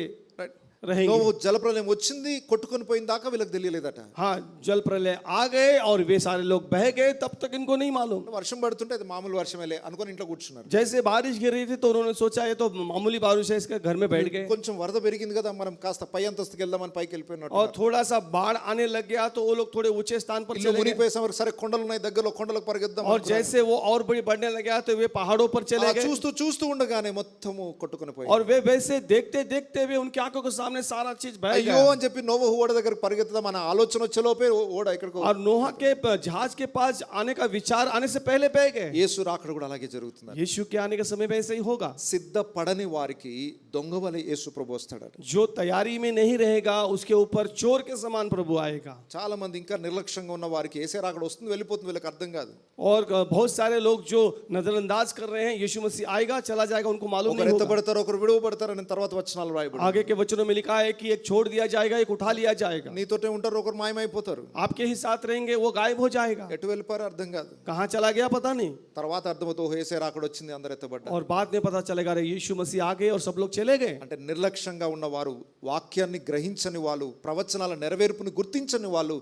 रहेंगे। నోవహు జలప్రలయం వచ్చింది, కొట్టుకొని పోయిన దాకా వీళ్ళకి తెలియలేదట. हाँ, जल प्रलय आ गए और वे सारे लोग बह गए, तब तक इनको नहीं मालूम। వర్షం పడుతుంటే అది మామూలు వర్షమేలే అనుకొని ఇంట్లో కూర్చున్నారు. जैसे बारिश गिर रही थी तो उन्होंने सोचा ये तो मामूली बारिश है, इसके घर में बैठ गए। కొంచెం వరద పెరిగింది కదా, మనం కాస్త పై అంతస్తుకి వెళ్దామని పైకి వెళ్ళిపోయినట్టు. और थोड़ा सा बाढ़ आने लग गया तो वो लोग थोड़े ऊंचे स्थान पर ఇల్లు चले गए। మునిగిపోయేసరికి సరే కొండలు ఉన్నాయి దగ్గరలో, కొండలకు పరిగెద్దాం और అనుకున్నారు. जैसे वो और बड़ी बढ़ने लगा तो वे पहाड़ों पर चले అలా गए। చూస్తూ చూస్తూ ఉండగానే మొత్తము కొట్టుకొని పోయి और वे वैसे देखते देखते हुए उनकी आंखों के सामने सारा चीज बह అయ్యో गया। అని చెప్పి నోవహు ఓడ దగ్గరికి పరిగెత్తుదాం మన ఆలోచన వచ్చేలోపే ఓడ ఎక్కడికో. और नोहा के जहाज के पास आने का विचार आने से पहले बह गए। యేసు రాకడ కూడా అలాగే జరుగుతుంది. यीशु के आने के समय में ऐसे ही होगा। సిద్ధపడని వారికి దొంగవలే యేసు ప్రభు వస్తాడట. जो तैयारी में नहीं रहेगा उसके ऊपर चोर के समान प्रभु आएगा। చాలా మంది ఇంకా నిర్లక్ష్యంగా ఉన్న వారికి యేసే రాకడ వస్తుంది వెళ్ళిపోతుంది, వీళ్ళకి అర్థం కాదు. और बहुत सारे लोग जो नजरअंदाज कर रहे हैं यीशु मसीह आएगा चला जाएगा, उनको मालूम ఒకరు नहीं होगा। ఎత్తబడతారు, ఒకరు విడువబడతారు అని తర్వాత వచనాలు రాయబడి. आगे के वचनों में लिखा है कि एक छोड़ दिया जाएगा, एक उठा लिया जाएगा। నీతోటే ఉంటారు, ఒకరు మాయమైపోతారు. आपके ही साथ रहेंगे, वो गायब हो जाएगा। ఎటు వెళ్ళిపోయారో అర్థం కాదు. कहाँ चला गया पता नहीं। తర్వాత అర్థమవుతో యేసే రాకడ వచ్చింది, అందరు ఎత్తబడ్డారు. और बाद में पता चलेगा रे यीशु मसीह आ गए और सब लोग चले गए। అంటే నిర్లక్ష్యంగా ఉన్న వారు, వాక్యాన్ని గ్రహించని వాళ్ళు, ప్రవచనాల నెరవేర్పుని గుర్తించని వాళ్ళు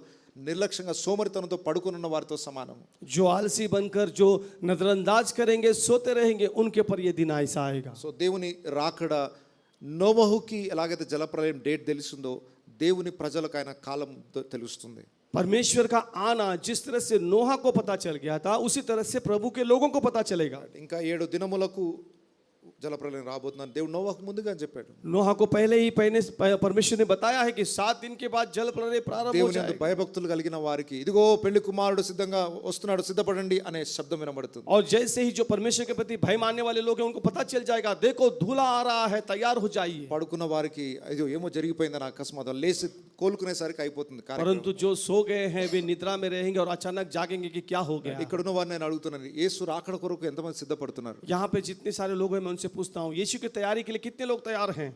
నిర్లక్ష్యంగా సోమరితనంతో పడుకుని ఉన్న వారితో సమానం. जो आलसी बनकर जो नजरअंदाज करेंगे, सोते रहेंगे, उनके पर ये दिन ऐसा आएगा। సో దేవుని రాకడ నోవహుకి ఎలాగైతే జలప్రలయం డేట్ తెలిసిందో దేవుని ప్రజలకు ఆయన కాలం తెలుస్తుంది. परमेश्वर का आना जिस तरह से नोहा को पता चल गया था उसी तरह से प्रभु के लोगों को पता चलेगा। ఇంకా 7 దినములకు జలప్రలయం రాబోతుందని దేవుడు నోవహుకు ముందుగా చెప్పాడు. नोहा को पहले ही परमेश्वर ने बताया है कि 7 दिन के बाद जल प्रलय प्रारंभ हो దేవుని యందు जाएगा। భయభక్తులు కలిగిన వారికి ఇదిగో పెళ్లి కుమారుడు సిద్ధంగా వస్తున్నాడు, సిద్ధపడండి అనే శబ్దం వినబడుతుంది. और जैसे ही जो परमेश्वर के प्रति भय मानने वाले लोग हैं उनको पता चल जाएगा, देखो दूल्हा आ रहा है, तैयार हो जाइए। పడుకున్న వారికి అయ్యో ఏమో జరిగిపోయిందని అకస్మాత్ లేచి కోలుకునేసరికి అయిపోతుంది కార్యక్రమం. परंतु जो सो गए हैं वे निद्रा में रहेंगे और अचानक जागेंगे कि क्या हो गया। ఇక్కడ ఉన్న వారిని నేను అడుగుతున్నాను, యేసు రాకడ కొరకు ఎంతమంది సిద్ధపడుతున్నారు? यहाँ पे जितने सारे लोग हैं मैं उनसे पूछता हूँ, यीशु की तैयारी के लिए कितने लोग तैयार हैं?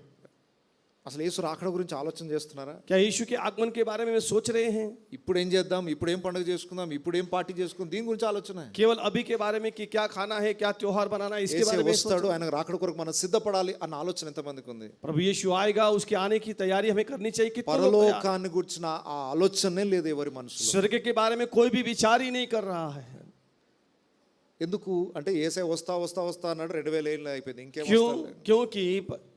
అసలు యేసు రాకడ గురించి ఆలోచన చేస్తున్నారా? क्या यीशु के आगमन के बारे में सोच रहे हैं? ఇప్పుడు ఏం చేద్దాం, ఇప్పుడు ఏం పండుగ చేసుకుందాం, ఇప్పుడు ఏం పార్టీ చేసుకుందాం, దీని గురించి ఆలోచన. केवल अभी के बारे में कि क्या खाना है, क्या त्योहार बनाना है, इसके యేసు बारे में వస్తాడు, ఆయన రాకడ కొరకు మనం సిద్ధపడాలి అన్న ఆలోచన ఎంతమందికి ఉంది? प्रभु यीशु आएगा, उसके आने की तैयारी हमें करनी चाहिए। कितने लोग तैयार? పరలోకాన్ని గురించిన ఆ ఆలోచనే లేదు ఎవరి మనసులో. स्वर्ग के बारे में कोई भी विचार ही नहीं कर रहा है। ఎందుకు అంటే యేసే వస్తా వస్తా వస్తా అన్నాడు, 2000 ఏళ్ళు అయిపోయింది, ఇంకేం क्यों? వస్తాడులే. क्योंकि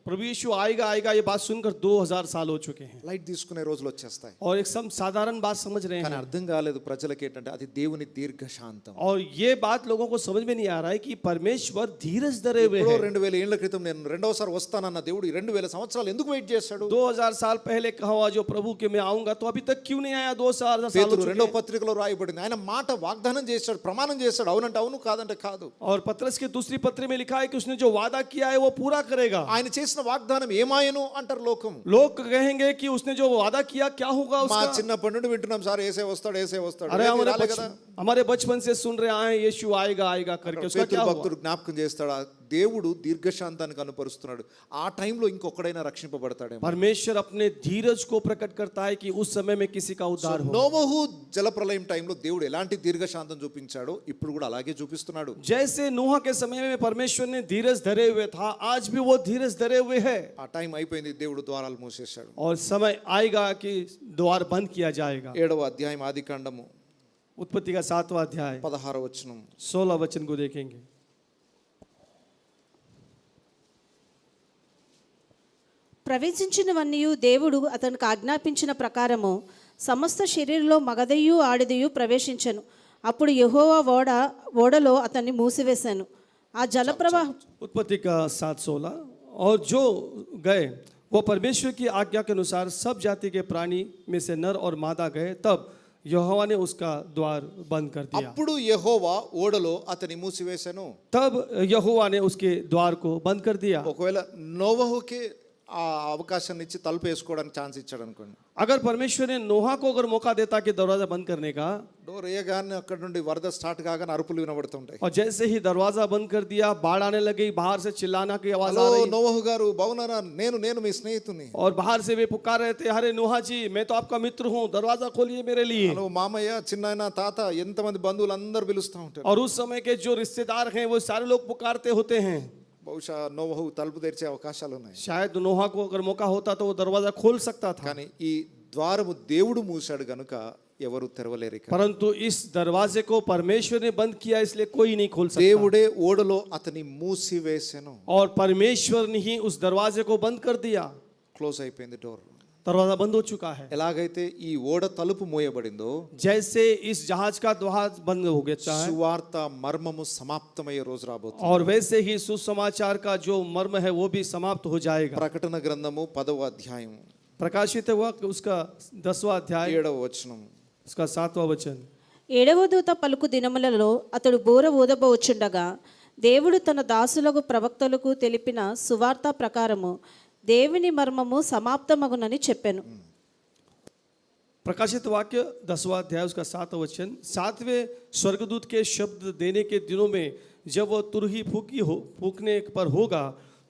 प्रभु यीशु आएगा आएगा ये बात सुनकर 2000 साल हो चुके हैं లైట్ తీసుకునే రోజులు వచ్చేస్తాయి. और एक सम साधारण बात समझ रहे కానీ हैं అర్థం కాలేదు ప్రజలకి ఏంటంటే అది దేవుని దీర్ఘశాంతం. और ये बात लोगों को समझ में नहीं आ रहा है कि परमेश्वर धीरज धरे हुए ఇప్పుడు हैं. 2000 ఏళ్ల క్రితం నేను రెండోసారి వస్తానన్న దేవుడు 2000 సంవత్సరాలు ఎందుకు వెయిట్ చేశాడు? 2000 साल पहले कहा हुआ जो प्रभु के मैं आऊंगा तो अभी तक क्यों नहीं आया? 2000 साल हो పేతురు चुके రెండో हैं. పత్రికలో రాయబడింది. ఆయన మాట వాగ్దానం చేశాడు, ప్రమాణం చేశాడు, అవునంటే అవును కాదంటే కాదు. और पत्रस के दूसरी पत्र में लिखा है कि उसने जो वादा किया है वो पूरा करेगा. ఆయన చేసిన వాగ్దానం ఏమాయను అంటారు లోకం. लोग कहेंगे कि उसने जो वादा किया क्या होगा మా उसका? చిన్నప్పటి నుండి వింటున్నాం సార్ ఏసే వస్తాడు ఏసే వస్తాడు. अरे ఏది రాలే కదా. हमारे बचपन से सुन रहे आए यीशु आएगा आएगा करके उसका పేతురు क्या हुआ? భక్తుడు జ్ఞాపకం చేస్తాడు, ఆ దేవుడు దీర్ఘశాంతానికి అనుపరుస్తున్నాడు. ఆ టైంలో ఇంకొకడైనా రక్షింపబడతాడేమో. परमेश्वर अपने धीरज को प्रकट करता है कि उस समय में किसी का उद्धार हो. నోవహు జలప్రలయం టైంలో దేవుడు ఎలాంటి దీర్ఘశాంతం చూపించాడో ఇప్పుడు కూడా అలాగే చూపిస్తున్నాడు. जैसे नूह के समय में परमेश्वर ने धीरज धरे हुए था, आज भी वो धीरज धरे हुए है. ఆ టైం అయిపోయింది, దేవుడు ద్వారాలు మూసేశాడు. और समय आएगा कि द्वार बंद किया जाएगा. 7వ అధ్యాయం ఆదికాండము उत्पत्ति का 7वां अध्याय 16వ వచనం. 16 वचन को देखेंगे. ప్రవేశించినవన్నీ దేవుడు అతనికి ఆజ్ఞాపించిన ప్రకారము సమస్త శరీరంలో మగదయు ఆడిదయు ప్రవేశించెను. అప్పుడు యెహోవా ఓడలో అతన్ని మూసివేశాను. ఆ జలప్రవాహ उत्पत्ति का 7:16 और जो गए वो परमेश्वर की आज्ञा के अनुसार सब जाति के प्राणी में से नर और मादा गए, तब यहोवा ने उसका द्वार बंद कर दिया. అప్పుడు యెహోవా ఓడలో అతని మూసివేశాను. तब यहोवा ने उसके द्वार को बंद कर दिया. ఒకవేళ నోవహుకి ఆ అవకాశాన్ని ఇచ్చి తలుపు వేసుకోవడానికి ఛాన్స్ ఇచ్చాడు అనుకోండి. अगर परमेश्वर ने नोहा को अगर मौका देता कि दरवाजा बंद करने का, డోర్ వేయగానే అక్కడ నుండి వరద స్టార్ట్ కాగానే అరుపులు వినబడుతుంటాయి. और जैसे ही दरवाजा बंद कर दिया बाढ़ आने लगी, बाहर से चिल्लाना की आवाज आ హలో रही నోవహు గారు బాగున్నారా? నేను మీ స్నేహితుని. और बाहर से वे पुकार रहे थे, अरे नोहा जी मैं तो आपका मित्र हूँ, दरवाजा खोलिए मेरे लिए. హలో మామయ్య, చిన్నాయన, తాత, ఎంతమంది బంధువులు అందరూ పిలుస్తూ ఉంటారు. और उस समय के जो रिश्तेदार हैं वो सारे लोग पुकारते होते हैं. బహుశా నోవహు తలుపు తెరిచే అవకాశాలు ఉన్నాయి. शायद नोहा को अगर मौका होता तो वो दरवाजा खोल सकता था, కానీ ఈ ద్వారము దేవుడు మూసాడు గనుక ఎవరు తెరవలేరు. ఇక परंतु इस दरवाजे को परमेश्वर ने बंद किया इसलिए कोई नहीं खोल सकता. దేవుడే ఓడలో అతని మూసివేసెను. और परमेश्वर ने ही उस दरवाजे को बंद कर दिया. క్లోజ్ అయిపోయింది డోర్. दरवाजा बंद हो चुका है. ఎలాగైతే ఈ ఓడ తలుపు మూయబడిందో जैसे इस जहाज का द्वार बंद हो गया है, సువార్త మర్మము సమాప్తమయ్యే రోజు రాబోతుంది. और वैसे ही सुसमाचार का जो मर्म है वो भी समाप्त हो जाएगा. ప్రకటన గ్రంథము 10వ అధ్యాయం प्रकाशित हुआ कि उसका 10वां अध्याय 7వ వచనం. उसका 7वां वचन. 7వ దూత పలుకు దినములలో అతడు బూర ఊదబోచుండగా దేవుడు తన దాసులకు ప్రవక్తలకు తెలిపిన సువార్త ప్రకారము దేవుని మర్మము సమాప్తమగునని చెప్పెను. प्रकाशित वाक्य 10वां अध्याय उसका 7वां वचन. 7वें स्वर्गदूत के शब्द देने के दिनों में जब वह तुरही फूकने पर होगा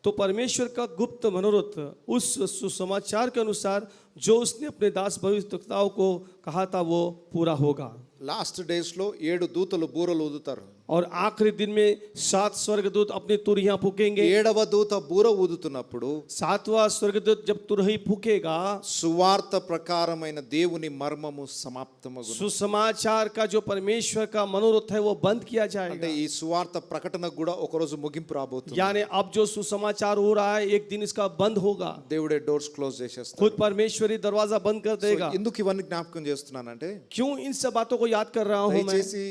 तो परमेश्वर का गुप्त मनोरथ उस सुसमाचार के अनुसार जो उसने अपने दास भविष्यवक्ताओं को कहा था वो पूरा होगा. లాస్ట్ డేస్ లో 7 దూతలు బూరలు ఊదుతారు. और आखिरी दिन में 7 स्वर्गदूत अपनी तुरहियां फूकेंगे. 7వ దూత బూర ఊదుతున్నప్పుడు 7वां स्वर्गदूत जब तुरही फूकेगा సువార్త ప్రకారమైన దేవుని మర్మము సమాప్తమగును. सुसमाचार का जो परमेश्वर का मनोरथ है वो बंद किया అంటే जाएगा. ఈ సువార్త ప్రకటనకు కూడా ఒక రోజు ముగింపు రాబోతుంది. यानी अब जो सुसमाचार हो रहा है एक दिन इसका बंद होगा. దేవుడే డోర్స్ క్లోజ్ చేసేస్తాడు. खुद परमेश्वरी दरवाजा बंद कर देगा. ఎందుకు ఇవన్నీ జ్ఞాపకం చేస్తున్నానంటే क्यों इन सब बातों को याद कर रहा हूं मैं? దయచేసి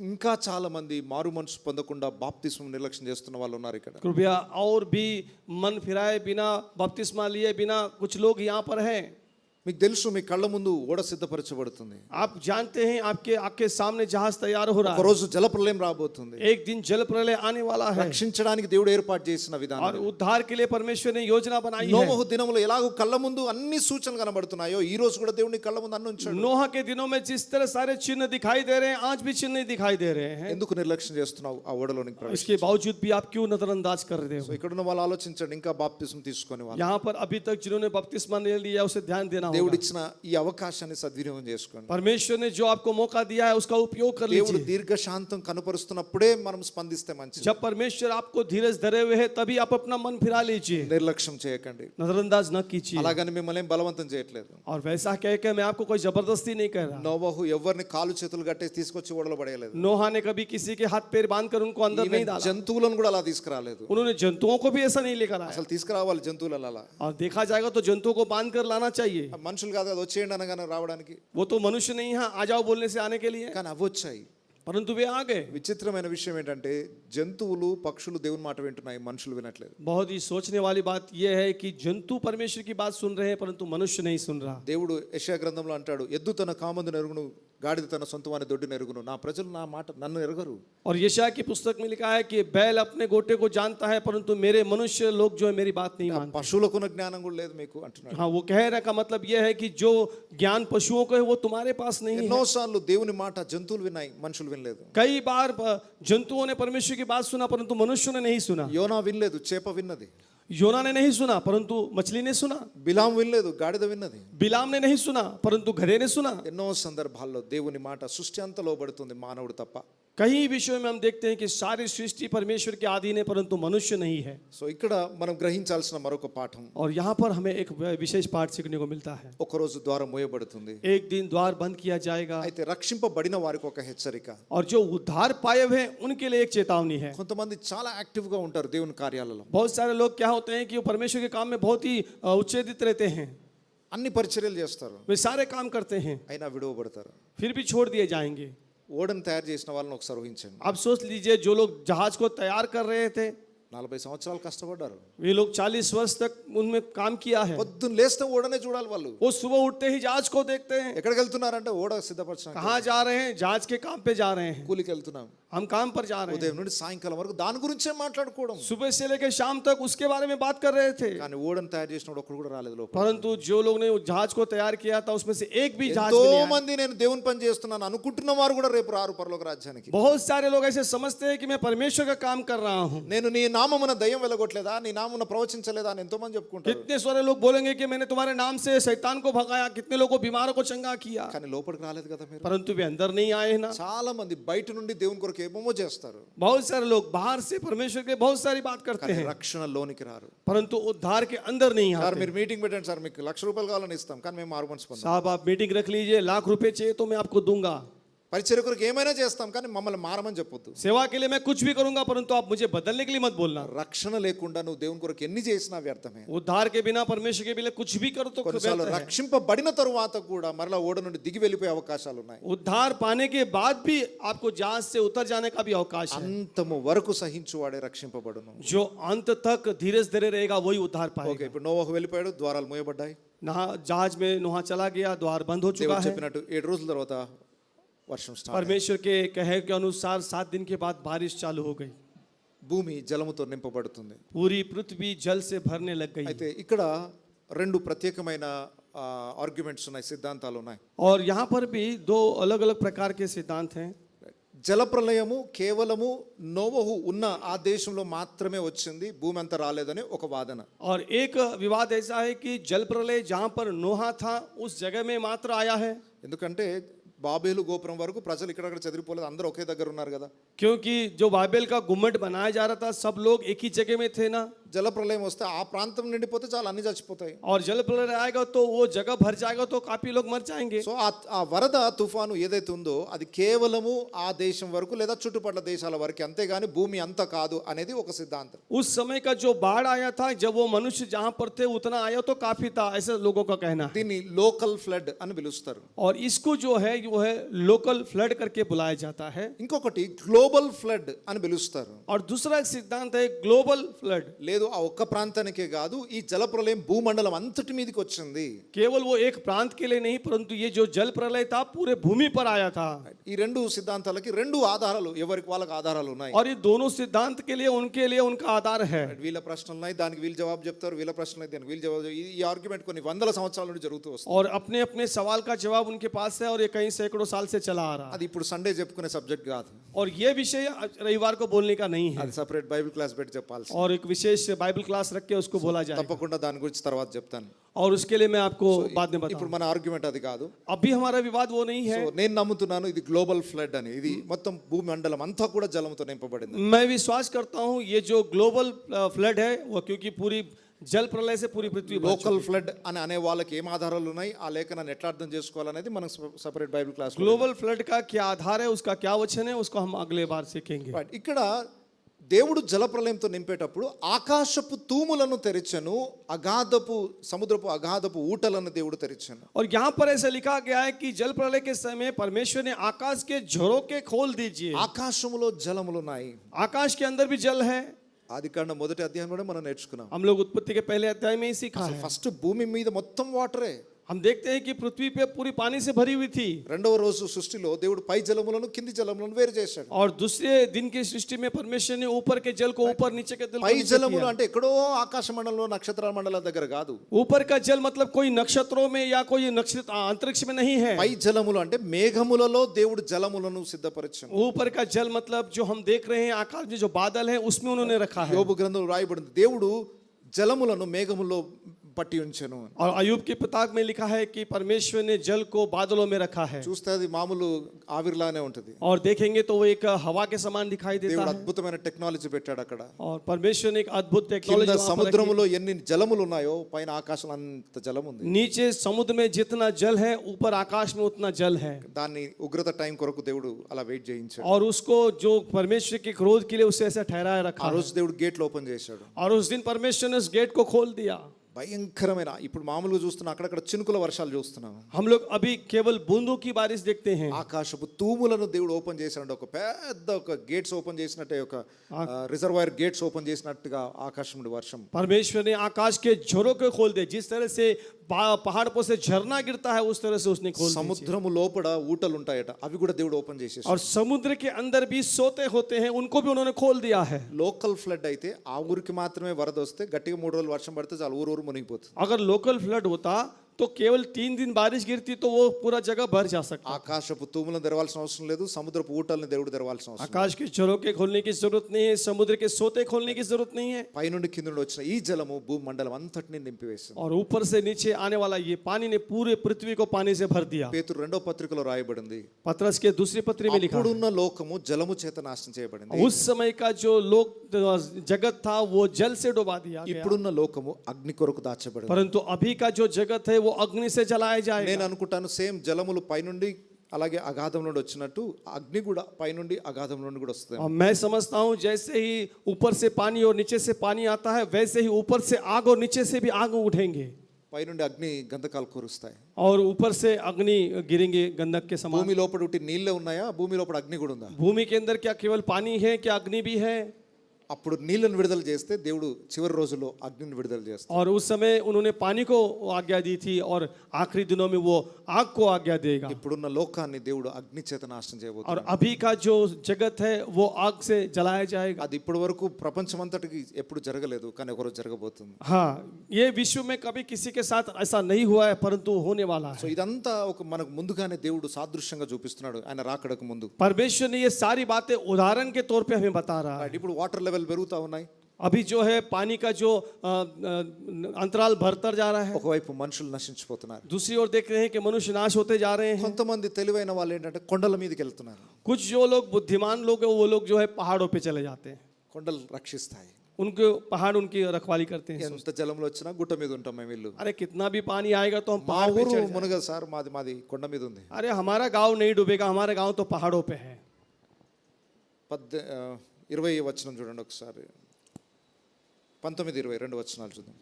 ఇంకా చాలా మంది మారు మనసు పొందకుండా బాప్తిస్మం నిర్లక్ష్యం చేస్తున్న వాళ్ళు ఉన్నారు ఇక్కడ. कृपया और भी मन फिराए बिना बपतिस्मा लिए बिना कुछ लोग यहाँ पर हैं. మీకు తెలుసు మీ కళ్ళ ముందు ఓడ సిద్ధపరచబడుతుంది. आप जानते हैं आपके सामने जहाज तैयार हो रहा ఒక है. రోజు జలప్రలయం రాబోతుంది. एक दिन जल प्रलय आने वाला है రక్షించడానికి దేవుడు ఏర్పాటు చేసిన और విధానం. उद्धार के लिए परमेश्वर ने योजना बनाई है. నోవహు దినములో ఎలాగో కళ్ళ ముందు అన్ని సూచనలు కనబడుతున్నాయో ఈ రోజు కూడా దేవుని కళ్ళ ముందు అన్ని ఉంచాడు. नोह के दिनों में जिस तरह सारे चिन्ह दिखाई दे रहे हैं आज भी चिन्ह दिखाई दे रहे हैं. ఎందుకు నిర్లక్ష్యం చేస్తున్నావు ఆ ఓడలోనికి ప్రవేశం? इसके बावजूद भी आप क्यों नजरअंदाज कर रहे हो? ఇక్కడ ఉన్న వాళ్ళు ఆలోచించండి, ఇంకా బాప్తిస్మం తీసుకొని వాళ్ళు. यहाँ पर अभी तक जिन्होंने बपतिस्मा नहीं लिया उसे ध्यान देना దేవుడు होगा। ఇచ్చిన ఈ అవకాశాన్ని సద్వినియోగం చేసుకోండి. परमेश्वर ने जो आपको मौका दिया है उसका उपयोग कर దేవుడు लीजिए। దీర్ఘశాంతం కనపరుస్తున్నప్పుడే మనం స్పందిస్తే మంచిది. जब परमेश्वर आपको धीरज धरे हुए है तभी आप अपना मन फिरा लीजिए, నిర్లక్ష్యం చేయకండి. नजरअंदाज न कीजिए। అలాగని మిమ్మల్ని ఏం బలవంతం చేయట్లేదు. और वैसा कह के मैं आपको कोई जबरदस्ती नहीं कर रहा। నోవహు ఎవరిని కాలు చేతులు కట్టేసి తీసుకొచ్చి ఓడలో పడేయలేదు. नोहा ने कभी किसी के हाथ पैर बांध कर उनको अंदर नहीं डाला। జంతువులను కూడా అలా తీసుకురాలేదు. उन्होंने जंतुओं को भी ऐसा नहीं लेकर आया। అసలు తీసుకురావాలి జంతువులను అలా. और देखा जाएगा तो जंतुओं को बांध कर लाना चाहिए। మనుషులు కాదు కదా వచ్చేయండి అనగానే రావడానికి. वो तो मनुष्य नहीं है आ जाओ बोलने से आने के लिए, కానీ అవి వచ్చాయి. परंतु वे आ गए। విచిత్రమైన విషయం ఏంటంటే జంతువులు పక్షులు దేవుని మాట వింటున్నాయి, మనుషులు వినట్లేదు. बहुत ही सोचने वाली बात यह है कि जंतु परमेश्वर की बात सुन रहे हैं परंतु मनुष्य नहीं सुन रहा। దేవుడు యెషయా గ్రంథంలో అంటాడు, ఎద్దు తన కామందును ఎరుగును, గాడిద తన సొంతవాని దొడ్డిని ఎరుగును, నా ప్రజలు నా మాట నన్ను ఎరగరు. और यशायाह की पुस्तक में लिखा है कि बैल अपने गोटे को जानता है परंतु मेरे मनुष्य लोग जो है मेरी बात नहीं मानते। పశువులకున్న జ్ఞానం కూడా లేదు మీకు అంటున్నాడు. हाँ, वो कहने का मतलब यह है कि जो ज्ञान पशुओं को है वो तुम्हारे पास नहीं है। ఎన్నోసార్లు దేవుని మాట జంతువులు విన్నాయి, మనుషులు వినలేదు. कई बार जंतुओं ने परमेश्वर की बात सुना परंतु मनुष्यों ने नहीं सुना। యోనా వినలేదు, చేప విన్నది. योना ने नहीं सुना परंतु मछली ने सुना। బిలాం వినలేదు, గాడిద విన్నది. बिलाम ने नहीं सुना परंतु गधे ने सुना। ఎన్నో సందర్భాల్లో దేవుని మాట సృష్టి అంతా లోబడుతుంది, మానవుడు తప్ప. कई विषयों में हम देखते हैं कि सारी सृष्टि परमेश्वर के अधीन है परंतु मनुष्य नहीं है। సో ఇక్కడ మనం గ్రహించాల్సిన మరొక పాఠం, और यहाँ पर हमें एक विशेष पाठ सीखने को मिलता है। ఒకరోజు ద్వారం మూయబడుతుంది. एक दिन द्वार बंद किया जाएगा అయితే రక్షింపబడిన వారికి ఒక హెచ్చరిక. और जो उद्धार पाए हुए हैं उनके लिए एक चेतावनी है। కొంతమంది చాలా యాక్టివ్ గా ఉంటారు దేవుని కార్యాలలో, बहुत सारे लोग क्या होते हैं कि वो परमेश्वर के काम में बहुत ही उच्चेदित रहते हैं, అన్ని పరిచర్యలు చేస్తారు, वे सारे काम करते हैं అయినా విడువబడతారు. फिर भी छोड़ दिए जाएंगे। ఓడను తయారు చేసిన వాళ్ళని ఒకసారి ఊహించండి. अब सोच लीजिए जो लोग जहाज को तैयार कर रहे थे 40 సంవత్సరాలు కష్టపడ్డారు. वे लोग 40 वर्ष तक उनमें काम किया है। పొద్దున్న లేస్తే ఓడనే చూడాలి వాళ్ళు. वो सुबह उठते ही जहाज को देखते हैं। ఎక్కడికి వెళ్తున్నారంటే ఓడ సిద్ధపరచడానికి. कहाँ जा रहे हैं? जहाज के काम पे जा रहे हैं, కూలికి వెళ్తున్నాం. हम काम पर जा रहे हैं। ఉదయం నుండి సాయంకాలం వరకు దాని గురించే మాట్లాడుకోవడం. सुबह से लेकर शाम तक उसके बारे में बात कर रहे थे కానీ ఓడను తయారు చేసినోడు ఒక్కడు కూడా రాలేదు లోపల. परंतु जो लोग ने जहाज को तैयार किया था उसमें से एक भी जहाज ఎంతో में नहीं आया। మంది నేను దేవుని పని చేస్తున్నాను అనుకుంటున్న వారు కూడా రేపు రారు పరలోక రాజ్యానికి. बहुत सारे लोग ऐसे समझते हैं कि मैं परमेश्वर का काम कर रहा हूँ। నేను నీ నామమున దయ్యం వెలగొట్టలేదా, నీ నామమున ప్రవచించలేదా అని ఎంతో మంది చెప్పుకుంటారు. कितने सारे लोग बोलेंगे कि मैंने तुम्हारे नाम से शैतान को भगाया, कितने लोगों को बीमारों को चंगा किया, కానీ లోపలికి రాలేదు కదా మీరు. परंतु वे अंदर नहीं आए ना। చాలా మంది బయట నుండి దేవుని కొరకు ఏమేమో చేస్తారు, बहुत सारे लोग बाहर से परमेश्वर के बहुत सारी बात करते కానీ हैं రక్షణ లోనికి రారు. परंतु उद्धार के अंदर नहीं సార్ आते। మీరు మీటింగ్ పెట్టండి సార్, మీకు ₹1,00,000 కావాలని ఇస్తాం, కానీ మేము మారు మనసు పొందాం. साहब आप मीटिंग रख लीजिए, ₹1,00,000 चाहिए तो मैं आपको दूंगा। పరిచర్య కొరకు ఏమైనా చేస్తాం కానీ మమ్మల్ని మారమని చెప్పొద్దు. सेवा के लिए मैं कुछ भी करूंगा परंतु आप मुझे बदलने के लिए मत बोलना। రక్షణ లేకుండా నువ్వు దేవుని కొరకు ఎన్ని చేసినా వ్యర్థమే. उद्धार के बिना परमेश्वर के बिना कुछ भी करो तो కొన్నిసార్లు व्यर्थ है। రక్షింపబడిన తరువాత కూడా మరలా ఓడ నుండి దిగి వెళ్ళిపోయే అవకాశాలు ఉన్నాయి. उद्धार पाने के बाद भी आपको जहाज से उतर जाने का भी अवकाश है। అంతము వరకు సహించువాడే రక్షింపబడును. जो अंत तक धीरज धरे रहेगा वही उद्धार ఓకే, पाएगा। ఇప్పుడు నోవహు వెళ్ళిపోయాడు, ద్వారాలు మూయబడ్డాయి. जहाज में नोहा चला गया, द्वार बंद हो चुका దేవుడు है। చెప్పినట్టు 7 రోజుల తర్వాత వర్షం స్టార్ట్. परमेश्वर के कहे के अनुसार 7 दिन के बाद बारिश चालू हो गई, భూమి జలముతో నింపబడుతుంది. पूरी पृथ्वी जल से भरने लग गई। అయితే ఇక్కడ రెండు ప్రత్యేకమైన ఆర్గ్యుమెంట్స్ ఉన్నాయి, సిద్ధాంతాలు ఉన్నాయి. और यहाँ पर भी दो अलग अलग प्रकार के सिद्धांत हैं। జలప్రలయము కేవలము నోవహు ఉన్న ఆ దేశంలో మాత్రమే వచ్చింది, భూమి అంతా రాలేదని ఒక వాదన. और एक विवाद ऐसा है कि जल प्रलय जहाँ पर नोहा था उस जगह में मात्र आया है, ఎందుకంటే బాబేలు గోపురం వరకు ప్రజలు ఇక్కడక్కడ చెదిరిపోలేదు, అందరూ ఒకే దగ్గర ఉన్నారు కదా. क्योंकि जो बाबेल का गुम्मट बनाया जा रहा था सब लोग एक ही जगह में थे ना। జలప్రలయం వస్తే ఆ ప్రాంతం నిండిపోతే చాలా అన్ని చచ్చిపోతాయి. और जल प्रलय आएगा तो वो जगह भर जाएगा तो काफी लोग मर जाएंगे। సో ఆ వరద తుఫాను ఏదైతే ఉందో అది కేవలము ఆ దేశం వరకు లేదా చుట్టుపక్కల దేశాల వరకు, అంతేగాని భూమి అంతా కాదు అనేది ఒక సిద్ధాంతం. उस समय का जो बाढ़ आया था जब वो मनुष्य जहाँ पर थे उतना आया तो काफी था, ऐसा लोगों का कहना है। దీన్ని లోకల్ ఫ్లడ్ అని పిలుస్తారు. और इसको जो है वो है लोकल फ्लड करके बुलाया जाता है। ఇంకొకటి గ్లోబల్ ఫ్లడ్ అని పిలుస్తారు. और दूसरा एक सिद्धांत है ग्लोबल फ्लड। లేదు ఆ ఒక్క ప్రాంతానికే కాదు, ఈ జలప్రలయం భూమండలం అంతటి మీదకి వచ్చింది. केवल वो एक प्रांत के लिए नहीं परंतु ये जो जल प्रलय था पूरे भूमि पर आया था। ఈ రెండు సిద్ధాంతాలకి రెండు ఆధారాలు, ఎవరికి వాళ్ళకి ఆధారాలు ఉన్నాయి. और ये दोनों सिद्धांत के लिए उनका आधार है। వీళ్ళ ప్రశ్నలు ఉన్నాయి, దానికి వీళ్ళు జవాబు చెప్తారు, వీళ్ళ ప్రశ్నలు అయితే దానికి వీళ్ళు జవాబు చెప్తారు. ఈ ఆర్గ్యుమెంట్ కొన్ని వందల సంవత్సరాల నుండి జరుగుతూ వస్తుంది. और अपने अपने सवाल का जवाब उनके पास है और ये कई सैकड़ों साल से चला आ रहा है। అది ఇప్పుడు సండే చెప్పుకునే సబ్జెక్ట్ కాదు, और ये विषय रविवार को बोलने का नहीं है, అది సపరేట్ బైబిల్ క్లాస్ పెట్టి చెప్పాల్సి. और एक विशेष बाइबल क्लास रख के उसको बोला जाए, తప్పకుండా దాని గురించి తర్వాత చెప్తాను. और उसके लिए मैं आपको बाद में ఇప్పుడు बताऊं. మన ఆర్గ్యుమెంట్ అది కాదు. अभी हमारा विवाद वो नहीं है. సో నేను నమ్ముతున్నాను ఇది గ్లోబల్ ఫ్లడ్ అని. ఇది మొత్తం భూమి మండలం అంతా కూడా జలంతో నింపబడింది. मैं विश्वास करता हूँ ये जो ग्लोबल फ्लड है वो क्योंकि पूरी जल प्रलय से पूरी पृथ्वी भर లోకల్ ఫ్లడ్ అని అనే వాళ్ళకి ఏం ఆధారాలు ఉన్నాయి, ఆ లేఖనాన్ని ఎట్లా అర్థం చేసుకోవాలనేది మనం separate Bible class. Global flood का क्या आधार है, उसका क्या वचन है, उसको हम अगले बार सीखेंगे. ఇక్కడ దేవుడు జలప్రలయంతో నింపేటప్పుడు ఆకాశపు తూములను తెరిచెను, అగాధపు సముద్రపు అగాధపు ఊటలను దేవుడు తెరిచెను. और यहाँ पर ऐसा लिखा गया है कि जल प्रलय के समय परमेश्वर ने आकाश के झरोखे खोल दीजिए. ఆకాశములో జలములు ఉన్నాయి. आकाश के अंदर भी जल है. ఆదికాండం మొదటి అధ్యాయం కూడా మనం నేర్చుకున్నాం. हम लोग उत्पत्ति के पहले अध्याय में ही सीखा है. ఫస్ట్ భూమి మీద మొత్తం వాటరే. हम देखते हैं कि पृथ्वी पे पूरी पानी से भरी हुई थी. రెండవ రోజు సృష్టిలో దేవుడు పై జలములను కింది జలములను వేరు చేశాడు. और दूसरे दिन की सृष्टि में परमेश्वर ने ऊपर के जल को ऊपर, नीचे के जल को పై नीचे జలములు किया. అంటే ఎక్కడో ఆకాశ మండలంలో నక్షత్రాల మండలం దగ్గర కాదు. ऊपर का जल मतलब कोई नक्षत्रों में या कोई नक्षत्र अंतरिक्ष में नहीं है. పై జలములు అంటే మేఘములలో దేవుడు జలములను సిద్ధపరిచాడు. ऊपर का जल मतलब जो हम देख रहे हैं आकाश में जो बादल है उसमें उन्होंने रखा है. యోబు గ్రంథంలో రాయబడింది దేవుడు జలములను మేఘములో పట్టి ఉంచెను. और अयूब की किताब में लिखा है कि परमेश्वर ने जल को बादलों में रखा है. చూస్తే అది మామూలు ఆవిరిలానే ఉంటది. और देखेंगे तो वो एक हवा के समान दिखाई देता దేవుడు है. అద్భుతమైన టెక్నాలజీ పెట్టాడు అక్కడ. और परमेश्वर ने एक अद्भुत కింద टेक्नोलॉजी वहाँ पर रखी సముద్రములో ఎన్ని జలములు ఉన్నాయో పైన ఆకాశం అంత జలం ఉంది. है. नीचे समुद्र में जितना जल है ऊपर आकाश में उतना जल है. దాన్ని ఉగ్రత టైం కొరకు దేవుడు అలా వెయిట్ చేయించాడు. और उसको जो परमेश्वर के क्रोध के लिए उसे ऐसा ठहराए ఆ रखा है. రోజు దేవుడు గేట్లు ఓపెన్ చేశాడు. और उस दिन परमेश्वर ने उस गेट को खोल दिया. భయంకరమైన ఇప్పుడు మామూలుగా చూస్తున్నా అక్కడక్కడ చినుకుల వర్షాలు చూస్తున్నాం. हम लोग अभी केवल बूंदों की बारिश देखते हैं. ఆకాశపు తూములను దేవుడు ఓపెన్ చేశాడు. ఒక పెద్ద ఒక గేట్స్ ఓపెన్ చేసినట్టే, ఒక రిజర్వాయర్ గేట్స్ ఓపెన్ చేసినట్టుగా ఆకాశం నుండి వర్షం. परमेश्वर ने आकाश के झरोखे खोल दिए. जिस तरह से पहाड़ पर से झरना गिरता है उस तरह से उसने खोल दिए. సముద్రము లోపల ఊటలు ఉంటాయట, అవి కూడా దేవుడు ఓపెన్ చేసేసాడు. और समुद्र के अंदर भी सोते होते हैं, उनको भी उन्होंने खोल दिया है. లోకల్ ఫ్లడ్ అయితే ఆ ఊరికి మాత్రమే వరద వస్తే గట్టిగా 3 రోజులు వర్షం పడితే చాలు ఊరు మునిగిపోతుంది. अगर लोकल फ्लड होता तो केवल 3 दिन बारिश गिरती तो वो पूरा जगह भर जा सकता. ఆకాశపు తూములను తెరవాల్సిన అవసరం లేదు, సముద్రపు ఊటల్ని దేవుడు తెరవాల్సిన అవసరం లేదు. आकाश के झरोखे खोलने की जरूरत नहीं है, समुद्र के सोते खोलने की जरूरत नहीं है. పైనుండి కింద నుండి వచ్చిన ఈ జలము భూమి మండలం అంతటిని నింపివేస్తుంది. और ऊपर से नीचे आने वाला ये पानी ने पूरे पृथ्वी को पानी से भर दिया. పేతురు 2వ పత్రికలో రాయబడింది, पतरस के दूसरी पत्री में लिखा है, అప్పుడున్న లోకము జలము చేత నాశనం చేయబడింది. उस समय का जो लोक जगत था वो जल से डुबा दिया गया. ఇప్పుడున్న లోకము అగ్ని కొరకు దాచబడింది. परंतु अभी का जो जगत है वो अग्नि से जलाया जाएगा. నేను అనుకుంటాను సేమ్ జలములు పైనుండి అలాగే అగాధం నుండి వచ్చినట్టు అగ్ని కూడా పైనుండి అగాధం నుండి కూడా వస్తుంది. और मैं समझता हूँ जैसे ही ऊपर से पानी और नीचे से पानी आता है वैसे ही ऊपर से आग और नीचे से भी आग उठेंगे. పైనుండి అగ్ని గంధకాలు కురుస్తాయి. और ऊपर से अग्नि गिरेंगे गंधक के समान. భూమి లోపల ఉట్టి నీళ్ళే ఉన్నాయా, భూమి లోపల అగ్ని కూడా ఉందా? भूमि के अंदर क्या केवल पानी है, क्या अग्नि भी है? అప్పుడు నీళ్ళను విడుదల చేస్తే దేవుడు చివరి రోజుల్లో అగ్నిని విడుదల చేస్తాడు. और उस समय उन्होंने पानी को आज्ञा दी थी और आखिरी दिनों में वो आग को आज्ञा देगा. ఇప్పుడున్న లోకాన్ని దేవుడు అగ్ని చేత నాశనం और చేయబోతున్నాడు. अभी का जो जगत है वो आग से जलाया जाएगा. అది ఇప్పటి వరకు ప్రపంచమంతటికి ఎప్పుడు జరగలేదు, కానీ ఒకరోజు జరగబోతుంది. हाँ, ये विश्व में कभी किसी के साथ ऐसा नहीं हुआ है परंतु होने वाला సో है. ఇదంతా ఒక మనకు ముందుగానే దేవుడు సాదృశ్యంగా చూపిస్తున్నాడు ఆయన రాకడకు ముందు. परमेश्वर ने ये सारी बातें उदाहरण के तौर पे हमें बता रहा है. ఇప్పుడు వాటర్ లెవెల్ పెరుగుతా ఉన్నాయి, अभी जो है पानी का जो अंतराल भरतर जा रहा है. ఒకవైపు మనుషులు నశించిపోతున్నారు. दूसरी ओर देख रहे हैं कि मनुष्य नाश होते जा रहे हैं. కొంతమంది తెలివైన వాళ్ళు ఏంటంటే కొండల మీదకి వెళ్తున్నారు. कुछ जो लोग बुद्धिमान लोग हैं वो लोग जो है पहाड़ों पे चले जाते हैं. కొండలు రక్షిస్తాయి. उनके पहाड़ उनकी रखवाली करते हैं. ఎంత జలంలో వచ్చినా గుట్ట మీద ఉంటాం మేము ఇల్లు. अरे कितना भी पानी आएगा तो हम మా पहाड़ पे ఊరు चढ़ जाएंगे. మునగదు సార్, మాది మాది కొండ మీద ఉంది. अरे हमारा गांव नहीं डूबेगा, हमारा गांव तो पहाड़ों पे है. 20 వచనం చూడండి ఒకసారి, 19-22 వచనాలు చూద్దాం.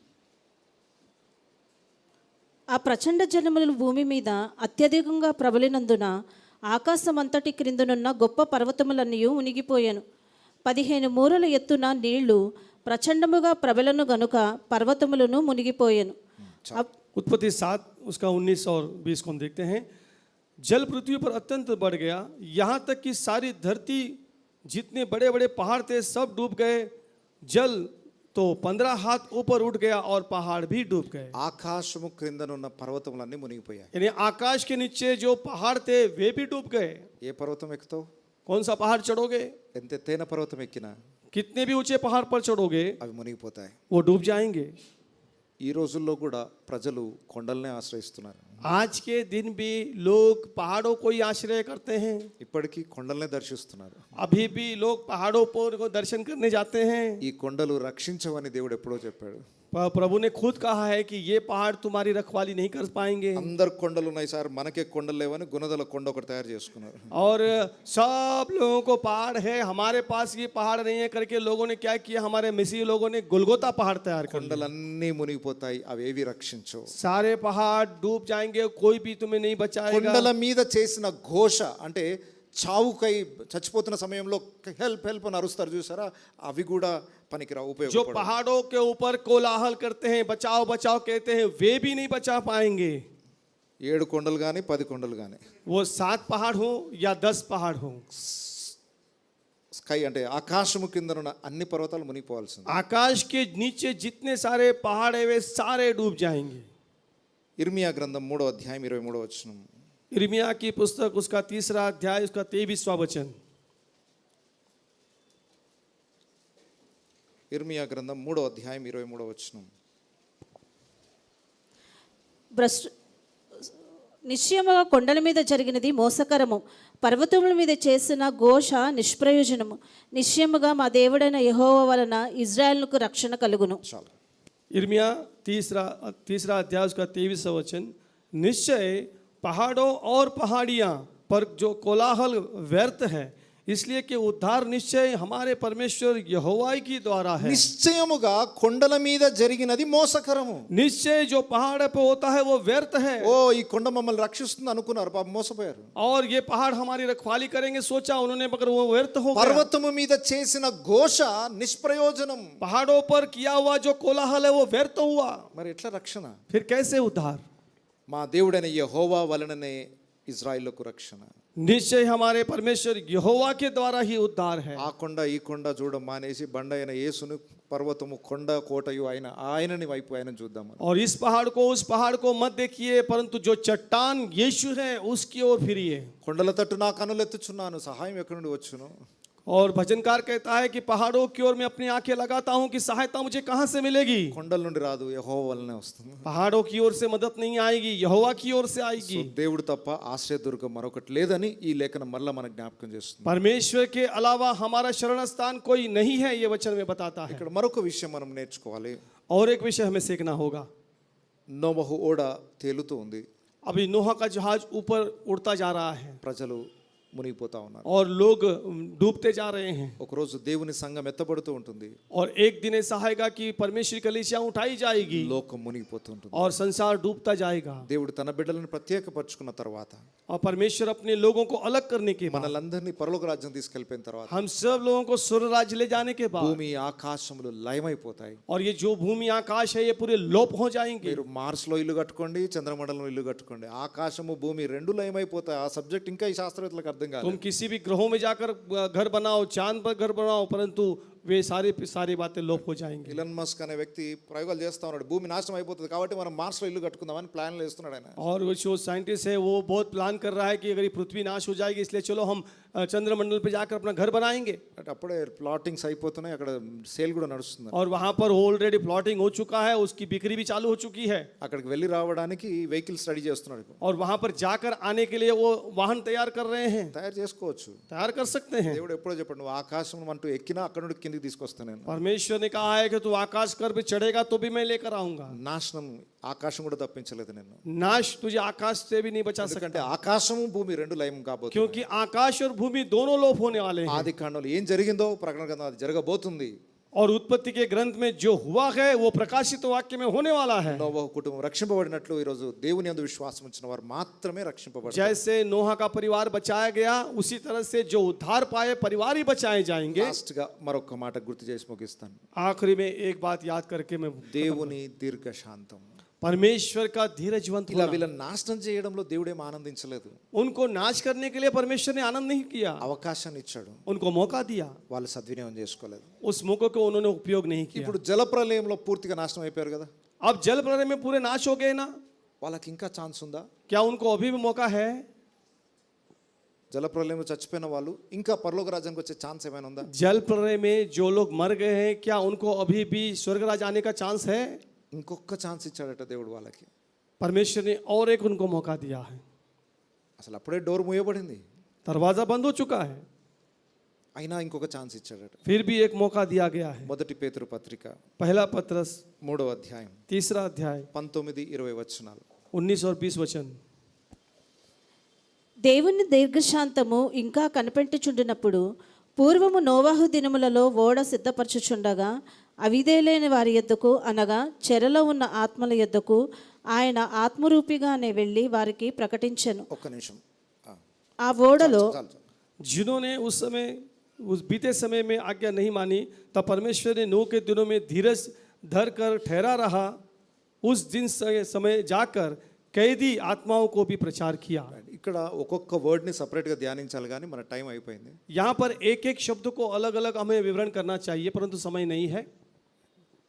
ఆ ప్రచండ జలములు భూమి మీద అత్యధికంగా ప్రబలినందున ఆకాశమంతటి క్రిందనున్న గొప్ప పర్వతములన్నీ మునిగిపోయాను. 15 మూరల ఎత్తున నీళ్లు ప్రచండముగా ప్రబలను గనుక పర్వతములను మునిగిపోయాను. उत्पत्ति 7 उसका 19 और 20 को हम देखते हैं. जल पृथ्वी पर अत्यंत बढ़ गया, यहाँ तक कि सारी धरती जितने बड़े बड़े पहाड़ थे सब डूब गए. जल तो 15 हाथ ऊपर उठ गया और पहाड़ भी डूब गए. ఆకాశము క్రిందనున్న పర్వతములన్నీ మునిగిపోయాయి. यानी आकाश के नीचे जो पहाड़ थे वे भी डूब गए. ఏ పర్వతం ఎక్కుతావు? कौन सा पहाड़ चढ़ोगे? ఎంత ఎత్తైన పర్వతం ఎక్కినా कितने भी ऊंचे पहाड़ पर चढ़ोगे అవి మునిగిపోతాయి. वो डूब जाएंगे। ఈ రోజుల్లో కూడా ప్రజలు కొండలనే ఆశ్రయిస్తున్నారు. आज के दिन भी लोग पहाड़ों को ही आश्रय करते हैं। ఇప్పటికీ కొండలనే దర్శిస్తున్నారు. अभी भी लोग पहाड़ों पर को दर्शन करने जाते हैं। ఈ కొండలు రక్షించవని దేవుడు ఎప్పుడో చెప్పాడు. प्रभु ने खुद कहा है कि ये पहाड़ तुम्हारी रखवाली नहीं कर पाएंगे। అందరు కొండలు ఉన్నాయి సార్, మనకే కొండలు లేవని గుణదల కొండ ఒకటి తయారు చేసుకున్నారు. और सब लोगों को पहाड़ है, हमारे पास ये पहाड़ नहीं है करके लोगों ने क्या किया, हमारे मसीही लोगों ने गुलगोता पहाड़ तैयार कर लिया। కొండలన్నీ మునిగిపోతాయి, అవేవి రక్షించవు. सारे पहाड़ डूब जाएंगे, कोई भी तुम्हें नहीं बचाएगा। కొండల మీద చేసిన ఘోష అంటే చావుకై చచ్చిపోతున్న సమయంలో హెల్ప్ హెల్ప్ అని అరుస్తారు చూసారా, అవి కూడా పనికిరావు, जो ఉపయోగపడవు. पहाड़ों के ऊपर कोलाहल करते हैं, बचाओ बचाओ कहते हैं, वे भी नहीं बचा पाएंगे। 7 కొండలు కానీ 10 కొండలు కానీ वो 7 पहाड़ हो या 10 पहाड़ हो, స్కై అంటే ఆకాశము కింద ఉన్న అన్ని పర్వతాలు మునిగిపోవాల్సింది. आकाश के नीचे जितने सारे पहाड़ है वे सारे डूब जाएंगे। ఇర్మియా గ్రంథం 3వ అధ్యాయం 23వ వచనం. इर्मिया की पुस्तक उसका 3रा अध्याय उसका 23वां वचन। ఇర్మియా గ్రంథం 3వ అధ్యాయం 23వ వచనం. నిశ్చయముగా కొండల మీద జరిగినది మోసకరము, పర్వతముల మీద చేసిన ఘోష నిష్ప్రయోజనము. నిశ్చయముగా మా దేవుడైన యెహోవా వలన ఇజ్రాయెలుకు రక్షణ కలుగును. చాలు. इर्मिया तीसरा अध्याय उसका 23वां वचन। निश्चय पहाड़ों और पहाड़ियाँ पर जो कोलाहल व्यर्थ है, इसलिए कि उद्धार निश्चय हमारे परमेश्वर यहोवा की द्वारा है। నిశ్చయముగా కొండల మీద జరిగినది మోసకరము. निश्चय जो पहाड़ पे होता है वो व्यर्थ है। ఓ ఈ కొండ మమ్మల్ని రక్షిస్తుంది అనుకున్నారు, పాపం మోసపోయారు. और ये पहाड़ हमारी रखवाली करेंगे सोचा उन्होंने, मगर वो व्यर्थ हो गया। పర్వతము మీద చేసిన ఘోష నిష్ప్రయోజనం. पहाड़ों पर किया हुआ जो कोलाहल है वो व्यर्थ हुआ। మరి ఎట్లా రక్షణ? फिर कैसे उद्धार? మా దేవుడైన యెహోవా వలననే ఇజ్రాయిలుకు రక్షణ. निश्चय हमारे परमेश्वर यहोवा के द्वारा ही उद्धार है। ఆ కొండ ఈ కొండ చూడడం మానేసి బండ అయిన యేసును, పర్వతము కొండ కోటయు ఆయన ఆయనని వైపు ఆయన చూద్దాం. और इस पहाड़ को उस पहाड़ को मत देखिए, परंतु जो चट्टान यीशु है उसकी ओर फिरिए। కొండల తట్టు నా కన్నులెత్తుచున్నాను, సహాయం ఎక్కడి నుండి వచ్చును? और भजनकार कहता है कि पहाड़ों की ओर मैं अपनी आंखें लगाता हूं कि सहायता मुझे कहां से मिलेगी। కొండల నుండి రాదు, యెహోవా వలనే వస్తుంది. पहाड़ों की ओर से मदद नहीं आएगी, यहोवा की ओर से సో आएगी। దేవుడు తప్ప ఆశ్రయదుర్గం మరొకటి లేదని ఈ లేఖనం మరలా మనకు జ్ఞాపకం చేస్తుంది. परमेश्वर के अलावा हमारा शरण स्थान कोई नहीं है, ये वचन में बताता है। ఇక్కడ మరొక విషయం మనం నేర్చుకోవాలి. और एक विषय हमें सीखना होगा। నోవహు ఓడ తేలుతూ ఉంది, अभी नोहा का जहाज ऊपर उड़ता जा रहा है ప్రజలు మునిగిపోతా ఉన్నారు. और लोग डूबते जा रहे हैं। ఒకరోజు దేవుని సంఘం ఎత్తబడుతూ ఉంటుంది, और एक दिन ऐसा आएगा कि परमेश्वर की कलीसिया उठाई जाएगी లోకం మునిగిపోతూ ఉంటుంది. और संसार डूबता जाएगा। దేవుడు తన బిడ్డలను ప్రత్యేకపరచుకున్న తర్వాత, और परमेश्वर अपने लोगों को अलग करने के बाद, మనలందరినీ పరలోక రాజ్యం తీసుకెళ్ళిపోయిన తర్వాత हम सब लोगों को स्वर्ग राज्य ले जाने के बाद, భూమి ఆకాశములు లయమైపోతాయి. और ये जो भूमि आकाश है ये पूरे लोप हो जाएंगे। మీరు మార్స్ లో ఇల్లు కట్టుకోండి, చంద్రమండలంలో ఇల్లు కట్టుకోండి, ఆకాశము భూమి రెండు లయమైపోతాయి. ఆ సబ్జెక్ట్ ఇంకా ఈ శాస్త్రవేత్తలకు అర్థం కాదు. तुम किसी भी ग्रहों में जाकर घर बनाओ, चांद पर घर बनाओ, परंतु वे सारी बातें लोप हो जाएंगी। ఇలన్ మస్క్ అనే వ్యక్తి ప్రయోగాలు చేస్తా ఉన్నాడు, భూమి నాశనం అయిపోతుంది కాబట్టి మనం మార్స్ లో ఇల్లు కట్టుకుందామని ప్లాన్లు వేస్తున్నాడు ఆయన. और वो जो साइंटिस्ट है वो बहुत प्लान कर रहा है कि अगर ये पृथ्वी नाश हो जाएगी इसलिए चलो हम चंद्रमंडल पे जाकर अपना घर बनाएंगे। అంటే అప్పుడే ప్లాటింగ్స్ అయిపోతున్నాయి, అక్కడ సేల్ కూడా నడుస్తుంది. और वहां पर ऑलरेडी प्लॉटिंग हो चुका है, उसकी बिक्री भी चालू हो चुकी है। అక్కడికి వెళ్ళి రావడానికి వెహికల్ స్టడీ చేస్తున్నాడు. और वहां पर जाकर आने के लिए वो वाहन तैयार कर रहे हैं, తయారు చేసుకోవచ్చు. तैयार कर सकते हैं। దేవుడు ఎప్పుడో చెప్పండి, నువ్వు ఆకాశం అంటూ ఎక్కినా అక్కడ నుండి కిందికి తీసుకొస్తాను నేను. परमेश्वर ने कहा है कि तू आकाश कर भी चढ़ेगा तो भी मैं लेकर आऊंगा। నాశనం ఆకాశం కూడా తప్పించలేదు నేను, नाश तुझे आकाश से भी नहीं बचा ఎందుకంటే सकता, ఆకాశము భూమి రెండు లయం కాబోతుంది. क्योंकि आकाश और भूमि दोनों लोप होने वाले हैं। ఆది కాండంలో ఏం జరిగిందో ప్రకటన గ్రంథం అది జరగబోతుంది. और उत्पत्ति के ग्रंथ में जो हुआ है वो प्रकाशित वाक्य में होने वाला है। నోవహు కుటుంబం రక్షింపబడినట్లు ఈ రోజు దేవుని యందు విశ్వాసం ఉంచిన వారు మాత్రమే రక్షింపబడతారు. जैसे नोहा का परिवार बचाया गया, उसी तरह से जो उद्धार पाए परिवार ही बचाए जाएंगे। లాస్ట్ గా మరొక మాట గుర్తు చేసి ముగిస్తాను. आखिरी में एक बात याद करके मैं, దేవుని దీర్ఘశాంతం. परमेश्वर का धीरजवंत ఇలా होना। వీళ్ళని నాశనం చేయడంలో దేవుడేం ఆనందించలేదు, उनको नाश करने के लिए परमेश्वर ने आनंद नहीं किया, అవకాశాన్ని ఇచ్చాడు. उनको मौका दिया, వాళ్ళు సద్వినియోగం చేసుకోలేదు. उस मौके को उन्होंने उपयोग नहीं किया। ఇప్పుడు జలప్రలయంలో పూర్తిగా నాశనం అయిపోయారు కదా, अब जल प्रलय में पूरे नाश हो गए ना, వాళ్ళకి ఇంకా ఛాన్స్ ఉందా? क्या उनको अभी भी मौका है? జలప్రలయంలో చచ్చిపోయిన వాళ్ళు ఇంకా పరలోక రాజ్యానికి వచ్చే ఛాన్స్ ఏమైనా ఉందా? जल प्रलय में जो लोग मर गए हैं क्या उनको अभी भी स्वर्ग राज आने का चांस है? ఇంకొక ఛాన్స్ ఇచ్చాడట దేవుడు వాళ్ళకి. परमेश्वर ने और एक उनको मौका दिया है. అసలు అప్పుడే డోర్ మూయబడింది, दरवाजा बंद हो चुका है, అయినా ఇంకొక ఛాన్స్ ఇచ్చాడట. फिर भी एक मौका दिया गया है. మొదటి పేతురు పత్రిక पहला पत्रस 3వ అధ్యాయం 3 अध्याय 19-20 వచనాలు. 19 और 20 वचन. దేవుని దీర్ఘశాంతము ఇంకా కనిపెట్టుచుండినప్పుడు పూర్వము నోవాహు దినములలో ఓడ సిద్ధపరచుచుండగా అవిధేయులైన వారి యొద్దకు అనగా చెరలో ఉన్న ఆత్మల యొద్దకు ఆయన ఆత్మరూపిగానే వెళ్ళి వారికి ప్రకటించెను. ఒక్క నిమిషం. ఆ ఓడలో చాలు, చాలు. जिन्होंने उस समय उस बीते समय में आज्ञा नहीं मानी तब परमेश्वर ने नूह के दिनों में धीरज धर कर ठहरा रहा. उस दिन समय जाकर कैदी आत्माओं को भी प्रचार किया. ఇక్కడ ఒక్కొక్క వర్డ్ని సపరేట్గా ధ్యానించాలి, కానీ మన టైం అయిపోయింది. यहाँ पर एक एक शब्द को अलग अलग हमें विवरण करना चाहिए परंतु समय नहीं है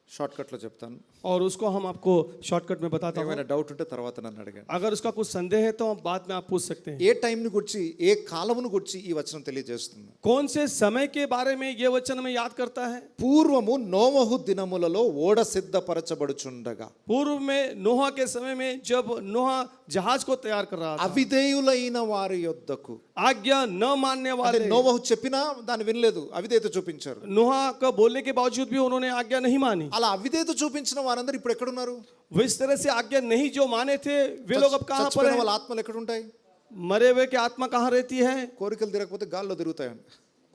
షార్ట్కట్లో చెప్తాను. और उसको हम आपको शॉर्टकट में बताता हूँ. ఏమైనా డౌట్ ఉంటే తర్వాత నన్ను అడగండి. अगर उसका कुछ संदेह है तो हम बाद में आप पूछ सकते हैं. ఏ టైంని గురించి, ఏ కాలమును గురించి ఈ వచనం తెలియజేస్తుంది? कौन से समय के बारे में ये वचन हमें याद करता है? పూర్వము నోవహు దినములలో ఓడ సిద్ధపరచబడుచుండగా, पूर्व में नोहा के समय में जब नोहा जहाज को तैयार कर रहा था, అవిధేయులైన వారి యొద్దకు, आज्ञा न मानने అంటే वाले, నోవహు చెప్పినా దాన్ని వినలేదు, అవిధేయత చూపించారు. नोहा का बोलने के बावजूद भी उन्होंने आज्ञा नहीं मानी. అలా అవిధేయత చూపించిన వారందరూ ఇప్పుడు ఎక్కడున్నారు? वो इस तरह से आज्ञा नहीं जो माने थे वे लोग अब कहाँ पर చచ్చిపోయిన हैं? వాళ్ళ ఆత్మలు ఎక్కడుంటాయి? मरे हुए की आत्मा कहाँ रहती है? కోరికలు తిరగకపోతే గాల్లో తిరుగుతాయండి.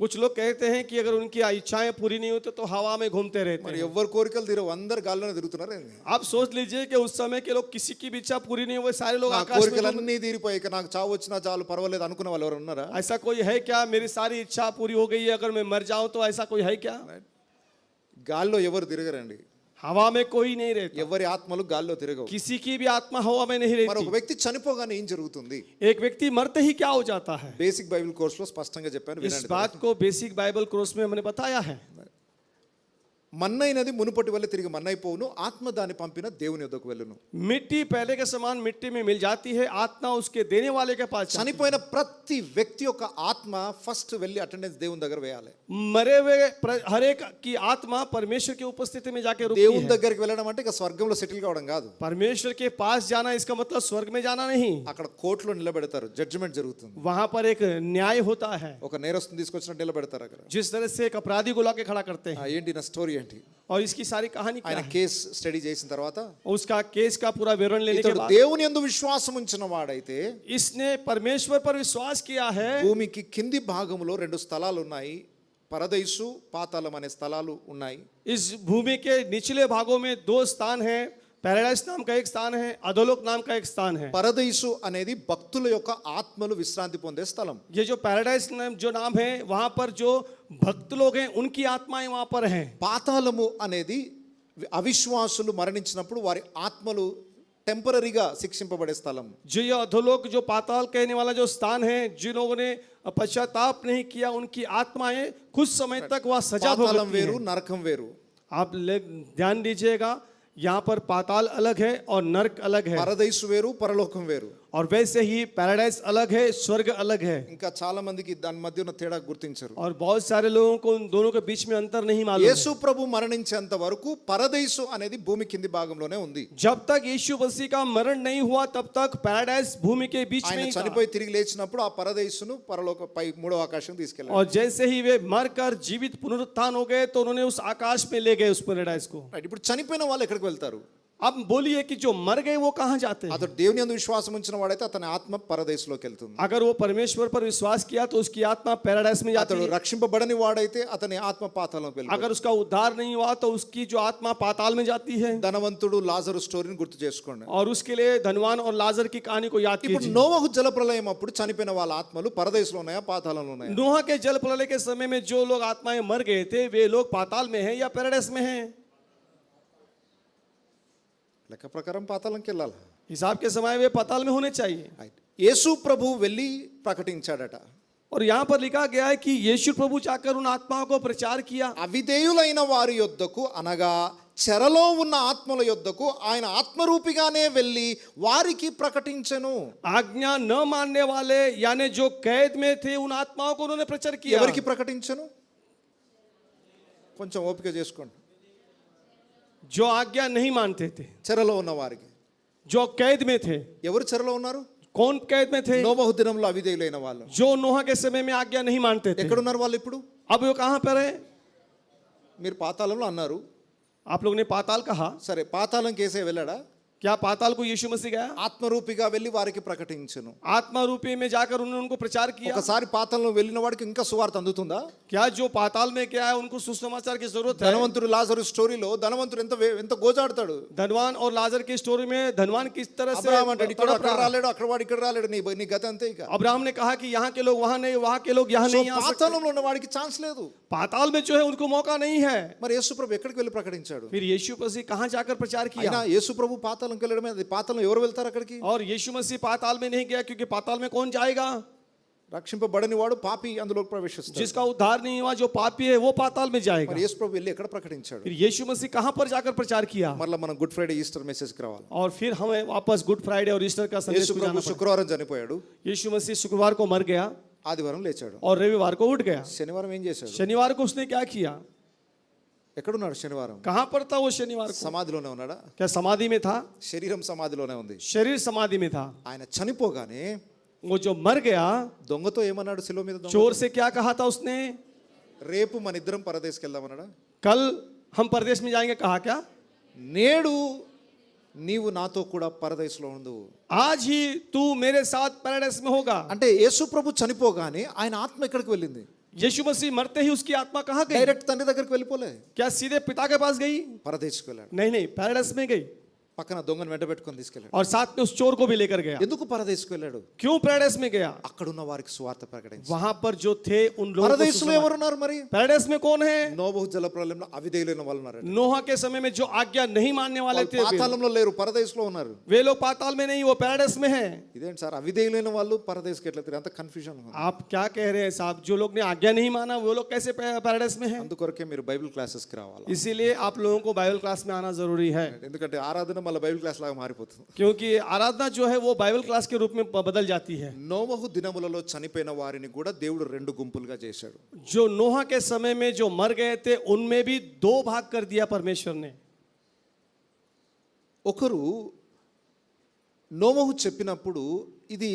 कुछ लोग कहते हैं कि अगर उनकी इच्छाएं पूरी नहीं होती तो हवा में घूमते रहते మరి हैं. ఎవరు కోరికలు తిరగవు, అందరు గాల్లోనే తిరుగుతున్నారు. आप सोच लीजिए कि उस समय के लोग किसी की भी इच्छा पूरी नहीं हुई, सारे लोग నా आकाश में घूम- కోరికలన్నీ తీరిపోయి ఇక నాకు చావు వచ్చినా చాలు పర్వాలేదు అనుకున్న వాళ్ళు ఎవరు ఉన్నారా? ऐसा कोई है क्या? मेरी सारी इच्छा पूरी हो गई है, अगर मैं मर जाऊं तो ऐसा कोई है क्या? గాల్లో ఎవరు తిరగరండి. हवा में कोई नहीं रहता, ఎవరి ఆత్మలు గాల్లో తిరగవు. किसी की भी आत्मा हवा में नहीं మరి ఒక रहती. వ్యక్తి చనిపోగానే ఏం జరుగుతుంది? एक व्यक्ति मरते ही क्या हो जाता है? బేసిక్ బైబిల్ కోర్సులో స్పష్టంగా చెప్పాను, इस వినండి. बात को बेसिक बाइबल कोर्स में हमने बताया है. మన్నైనది మునుపటి వల్ల తిరిగి మన్నైపోవును, ఆత్మ దాన్ని పంపిన దేవుని యొద్దకు వెళ్ళును. मिट्टी पहले के समान मिट्टी में मिल जाती है, आत्मा उसके देने वाले के पास जाती है. చనిపోయిన ప్రతి వ్యక్తి యొక్క ఆత్మ ఫస్ట్ వెళ్ళి అటెండెన్స్ దేవుని దగ్గర వేయాలి. मरे हुए हर एक की आत्मा परमेश्वर की उपस्थिति में जाके रुकती దేవుని है. దగ్గరికి వెళ్ళడం అంటే ఇక స్వర్గంలో సెటిల్ కావడం కాదు. परमेश्वर के पास जाना इसका मतलब स्वर्ग में जाना नहीं. అక్కడ కోర్టులో నిలబెడతారు, జడ్జిమెంట్ జరుగుతుంది. वहां पर एक न्याय होता है. ఒక నేరస్తుని తీసుకొచ్చినట్టు నిలబెడతారు అక్కడ. जिस तरह से एक अपराधी को लाके खड़ा करते हैं. ఏంటి నా స్టోరీ ఏంటి? और इसकी सारी कहानी क्या ఆయన है? కేసు స్టడీ చేసిన తర్వాత उसका केस का पूरा विवरण लेने के ఇతడు बाद దేవుని యందు విశ్వాసం ఉంచిన వాడైతే इसने परमेश्वर पर विश्वास किया है. భూమికి కింది భాగంలో 2 స్థలాలు ఉన్నాయి, పరదైసు పాతాళం అనే స్థలాలు ఉన్నాయి. इस भूमि के निचले भागों में 2 स्थान हैं. पैराडाइस नाम का एक स्थान है, अधोलोक नाम का एक स्थान है. పరదైసు అనేది భక్తుల యొక్క ఆత్మలు విశ్రాంతి పొందే స్థలం. ये जो पैराडाइस नाम जो नाम है वहां पर जो भक्त लोग हैं उनकी आत्माएं वहां पर हैं. పాతాళము అనేది అవిశ్వాసులు మరణించినప్పుడు వారి ఆత్మలు టెంపరరీగా శిక్షింపబడే స్థలం. जो ये अधोलोक जो पाताल कहने वाला जो स्थान है, जिन लोगों ने पश्चाताप नहीं किया उनकी आत्माएं कुछ समय तक वह सजा పాతాళం भोगती వేరు, हैं. నరకం వేరు. आप ध्यान दीजिएगा, यहाँ पर पाताल अलग है और नरक अलग है. పరదైసు వేరు, పరలోకం వేరు. और वैसे ही पैराडाइस अलग है, स्वर्ग अलग है. ఇంకా చాలా మందికి దాని మధ్య ఉన్న తేడా గుర్తించరు. और बहुत सारे लोगों को उन दोनों के बीच में अंतर नहीं मालूम है. యేసు ప్రభు మరణించేంత వరకు పరదైసు అనేది భూమి కింది భాగంలోనే ఉంది. जब तक यीशु मसीह का मरण नहीं हुआ तब तक पैराडाइस भूमि के बीच में ఆయన ही था. చనిపోయి తిరిగి లేచినప్పుడు ఆ పరదైసును పరలోక పై 3వ ఆకాశం తీసుకెళ్ళారు. और जैसे ही वे मरकर जीवित पुनरुत्थान हो गए तो उन्होंने उस आकाश में ले गए उस पैराडाइस को. రైట్, ఇప్పుడు చనిపోయిన వాళ్ళు ఎక్కడికి వెళ్తారు? अब बोलिए कि जो मर गए वो कहाँ जाते हैं? అతడు దేవుని యందు విశ్వాసం ఉంచిన వాడైతే అతని ఆత్మ పరదైసులోకి వెళ్తుంది. अगर वो परमेश्वर पर विश्वास किया तो उसकी आत्मा पैराडाइस में जाती అతడు है. రక్షింపబడని వాడైతే అతని ఆత్మ పాతాళంలోకి వెళ్తుంది. अगर उसका उद्धार नहीं हुआ तो उसकी जो आत्मा पाताल में जाती है. ధనవంతుడు లాజరు స్టోరీని గుర్తు చేసుకోండి. और उसके लिए धनवान और लाजर की कहानी को याद ఇప్పుడు कीजिए. నోవహు జలప్రలయం అప్పుడు చనిపోయిన వాళ్ళ ఆత్మలు పరదైసులో ఉన్నాయా, పాతాళంలో ఉన్నాయా? नोहा के जल प्रलय के समय में जो लोग आत्माएं मर गए थे वे लोग पाताल में हैं या पैराडाइस में हैं? లెక్క ప్రకారం పాతాళంకి వెళ్ళాలి. हिसाब के समय वे पाताल में होने चाहिए. యేసు ప్రభు వెళ్ళి ప్రకటించాడట. और यहाँ पर लिखा गया है कि यीशु प्रभु जाकर उन आत्माओं को प्रचार किया. అవిధేయులైన వారి యొద్దకు అనగా చెరలో ఉన్న ఆత్మల యొద్దకు ఆయన ఆత్మరూపిగానే వెళ్ళి వారికి ప్రకటించెను. आज्ञा न मानने वाले यानी जो कैद में थे उन आत्माओं को उन्होंने प्रचार किया। ఎవరికి ప్రకటించెను? కొంచెం ఓపిక చేసుకోండి. जो आज्ञा नहीं मानते थे, చెరలో ఉన్న వారికి. जो कैद में थे। ఎవరు చెరలో ఉన్నారు? कौन कैद में थे? నోబహు దినంలో అవిధేయులైన వాళ్ళు. जो नोहा के समय में आज्ञा नहीं मानते थे। ఎక్కడున్నారు వాళ్ళు ఇప్పుడు? अब वो कहाँ पर है? మీరు పాతాళంలో అన్నారు. आप लोगों ने पाताल कहा, సరే, పాతాళం కేసే వెళ్ళాడా? क्या पाताल को यीशु मसीह गया? ఆత్మరూపిగా వెళ్ళి వారికి ప్రకటించెను. आत्मा रूपी में जाकर उन्होंने उनको प्रचार किया। ఒకసారి పాతాళంలో వెళ్ళిన వాడికి ఇంకా సువార్త అందుతుందా? क्या जो पाताल में क्या है उनको सुसमाचार की जरूरत है? ధనవంతుడు లాజరు స్టోరీలో ధనవంతుడు ఎంత గోజాడతాడు. धनवान और लाजर की स्टोरी में धनवान किस तरह से అబ్రహాం అంటాడు, ఇక్కడ तड़प అక్కడ रहा है। రాలేడు, అక్కడ వాడు ఇక్కడ రాలేడు, నీ గత అంతే. ఇక अब्राहम ने कहा कि यहाँ के लोग वहाँ नहीं, वहाँ के लोग यहाँ సో नहीं आ सकते। పాతాళంలో ఉన్న వాడికి ఛాన్స్ లేదు. पाताल में जो है उनको मौका नहीं है। మరి యేసుప్రభు ఎక్కడికి వెళ్ళి ప్రకటించాడు? फिर यीशु मसीह कहाँ जाकर प्रचार అయినా किया? యేసుప్రభు పాతాళంకి వెళ్ళడమే. అది పాతాళం ఎవరు వెళ్తారు అక్కడికి? और यीशु मसीह पाताल में नहीं गया क्योंकि पाताल में कौन जाएगा? రక్షింపబడని వాడు పాపి అందులోకి ప్రవేశిస్తాడు. जिसका उद्धार नहीं हुआ, जो पापी है वो पाताल में जाएगा। మరి యేసుప్రభు వెళ్ళి ఎక్కడ ప్రకటించాడు? फिर यीशु मसीह कहाँ पर जाकर प्रचार किया? మరలా మనం గుడ్ ఫ్రైడే ఈస్టర్ మెసేజ్కి రావాలి. और फिर हमें वापस गुड फ्राइडे और ईस्टर का संदेश को जाना యేసుప్రభు पड़ा। శుక్రవారం చనిపోయాడు, यीशु मसीह शुक्रवार को मर गया ఆదివారం లేచాడు, और रविवार को उठ गया। శనివారం ఏం చేశాడు? शनिवार को उसने क्या किया? ఎక్కడున్నాడు శనివారం? कहाँ पर था वो शनिवार को? సమాధిలోనే ఉన్నాడా? क्या समाधि में था? శరీరం సమాధిలోనే ఉంది. शरीर समाधि में था। ఆయన చనిపోగానే वो जो मर गया, దొంగతో ఏమన్నాడు? శిలువ మీద దొంగ, चोर से क्या कहा था उसने? రేపు మన ఇద్దరం పరదేశకి వెళ్దామన్నాడా? कल हम परदेश में जाएंगे, कहा क्या? నేడు నీవు నాతో కూడా పరదేశంలో ఉండు. आज ही तू मेरे साथ पैराडाइस में होगा। అంటే యేసు ప్రభు చనిపోగానే ఆయన ఆత్మ ఎక్కడికి వెళ్ళింది? यीशु मसीह मरते ही उसकी आत्मा कहाँ गई? డైరెక్ట్ తండ్రి దగ్గరికి వెళ్ళిపోలే, क्या सीधे पिता के पास गई? పరదేశకు వెళ్ళాడు. नहीं नहीं, पैराडाइस में गई పక్కన దొంగను వెంట పెట్టుకొని తీసుకెళ్ళాడు. और साथ में उस चोर को भी लेकर गया। ఎందుకు పరదేశకు వెళ్ళాడు? क्यों पैराडाइस में गया? అక్కడున్న వారికి సువార్త ప్రకటించాడు. वहां पर जो थे उन लोगों को పరదేశంలో सुसमाचार- ఎవరున్నారు మరి? पैराडाइस में कौन है? నోబహు జలప్రలయంలో అవిధేయులైన వాళ్ళు ఉన్నారు. नोहा के समय में जो आज्ञा नहीं मानने वाले వాళ్ళు थे, పాతాళంలో లేరు, పరదేశంలో ఉన్నారు. वे लोग पाताल में नहीं, वो पैराडाइस में है। ఇదేంటి సార్, అవిధేయులైన వాళ్ళు పరదేశకి ఎట్లా తిరిగి? అంత కన్ఫ్యూజన్ ఉంది. आप क्या कह रहे हैं साहब? जो लोग ने आज्ञा नहीं माना वो लोग कैसे पैराडाइस में है? అందుకొరకే మీరు బైబిల్ క్లాసెస్కి రావాలి. इसीलिए आप लोगों को बाइबल क्लास में आना जरूरी है, ఎందుకంటే ఆరాధన మళ్ళీ బైబిల్ క్లాస్ లాగా మారిపోతుంది. क्योंकि आराधना जो है वो बाइबल क्लास के रूप में बदल जाती है। నోవహు దినములలో చనిపోయిన వారిని కూడా దేవుడు రెండు గుంపులుగా చేశాడు. जो नोहा के समय में जो मर गए थे उनमें भी दो भाग कर दिया परमेश्वर ने। ఒకరు నోవహు చెప్పినప్పుడు ఇది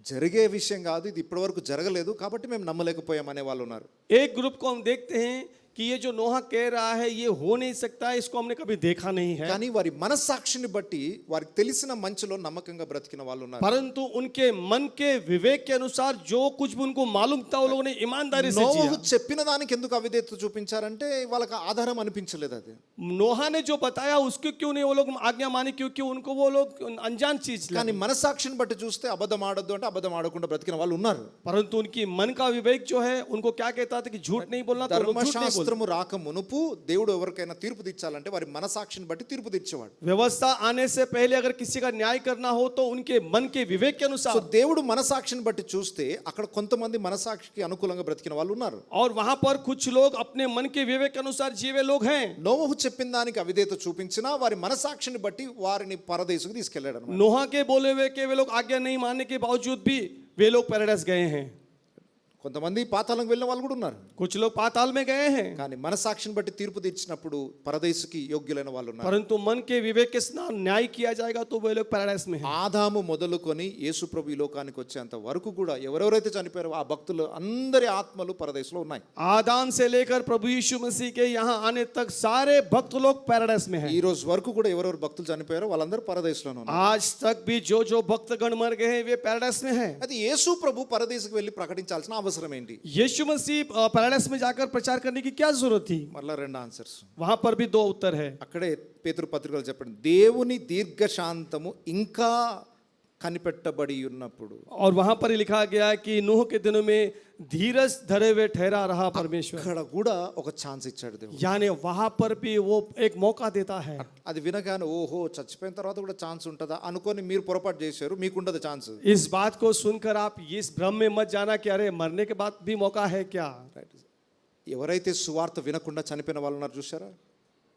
జరిగే విషయం కాదు, ఇది ఇప్పటివరకు జరగలేదు కాబట్టి మేము నమ్మలేకపోయాం అనే వాళ్ళు ఉన్నారు. एक ग्रुप को हम देखते हैं कि ये जो नोहा कह रहा है ये हो नहीं सकता, इसको हमने कभी देखा नहीं है। కానీ వారి మనస్సాక్షిని బట్టి వారికి తెలిసిన మంచిలో నమ్మకంగా బ్రతికిన వాళ్ళు ఉన్నారు. परंतु उनके मन के विवेक के अनुसार जो कुछ भी उनको मालूम था वो लोगों ने ईमानदारी से నోవహు जिया। చెప్పిన దానికి ఎందుకు అవిధేయత చూపించారంటే వాళ్ళకి ఆధారం అనిపించలేదు అది. नोहा ने जो बताया उसको क्यों नहीं वो लोग आज्ञा मानी? क्योंकि उनको वो लोग अनजान चीज కానీ लगी। మనస్సాక్షిని బట్టి చూస్తే అబద్ధం ఆడొద్దు అంటే అబద్ధం ఆడకుండా బ్రతికిన వాళ్ళు ఉన్నారు. परंतु उनकी मन का विवेक जो है उनको क्या कहता था कि झूठ नहीं बोलना, तो लोग झूठ नहीं बोलते। ధర్మశాస్త్రము రాక మునుపు దేవుడు ఎవరికైనా తీర్పు తీర్చాలంటే వారి మనసాక్షిని బట్టి తీర్పు తీర్చేవాడు. व्यवस्था आने से पहले अगर किसी का न्याय करना हो तो उनके मन के विवेक के సో अनुसार। దేవుడు మనసాక్షిని బట్టి చూస్తే అక్కడ కొంతమంది మనసాక్షికి అనుకూలంగా బ్రతికిన వాళ్ళు ఉన్నారు. और वहां पर कुछ लोग अपने मन के विवेक के अनुसार जीवे लोग हैं। నోవహు చెప్పిన దానికి అవిధేయత చూపించినా వారి మనసాక్షిని బట్టి వారిని పరదేశుకు తీసుకెళ్లాడు అన్నమాట. नोहा के बोले हुए के वे लोग आज्ञा नहीं मानने के बावजूद भी वे लोग पैराडाइस गए हैं। కొంతమంది పాతాళంకి వెళ్ళిన వాళ్ళు కూడా ఉన్నారు. कुछ लोग पाताल में गए हैं, కానీ మనసాక్షిని బట్టి తీర్పు తీర్చినప్పుడు పరదేశుకి యోగ్యులైన వాళ్ళు ఉన్నారు. परंतु मन के विवेक के साथ न्याय किया जाएगा तो वे लोग पैराडाइस में हैं। ఆదాము మొదలుకొని యేసు ప్రభు ఈ లోకానికి వచ్చేంత వరకు కూడా ఎవరెవరైతే చనిపోయారో ఆ భక్తులు అందరి ఆత్మలు పరదేశంలో ఉన్నాయి. आदाम से लेकर प्रभु यीशु मसीह के यहाँ आने तक सारे भक्त लोग पैराडाइस में हैं। ఈ రోజు వరకు కూడా ఎవరెవరు భక్తులు చనిపోయారో వాళ్ళందరూ పరదేశంలో ఉన్నారు. आज तक भी जो भक्तगण मर गए हैं वे पैराडाइस में हैं। అది యేసు ప్రభు పరదేశకు వెళ్ళి ప్రకటించాల్సిన అవసరం ఏంటి? यीशु मसीह पैराडाइस में जाकर प्रचार करने की क्या जरूरत थी? మరలా రెండు ఆన్సర్స్ वहां पर भी दो उत्तर है। అక్కడే పేతురు పత్రికలో చెప్పండి, దేవుని దీర్ఘశాంతము ఇంకా కనిపెట్టబడి ఉన్నప్పుడు. और वहां पर ही लिखा गया कि नूह के दिनों में धीरज धरे हुए ठहरा रहा परमेश्वर, అక్కడ కూడా ఒక ఛాన్స్ ఇచ్చాడు దేవుడు. यानी वहां पर भी वो एक मौका देता है। అది వినగానే ఓహో చచ్చిపోయిన తర్వాత కూడా ఛాన్స్ ఉంటుందా అనుకొని మీరు పొరపాటు చేశారు, మీకుండదు ఛాన్స్. इस बात को सुनकर आप इस भ्रम में मत जाना कि अरे मरने के बाद भी मौका है क्या। ఎవరైతే సువార్త వినకుండా చనిపోయిన వాళ్ళు ఉన్నారు చూసారా?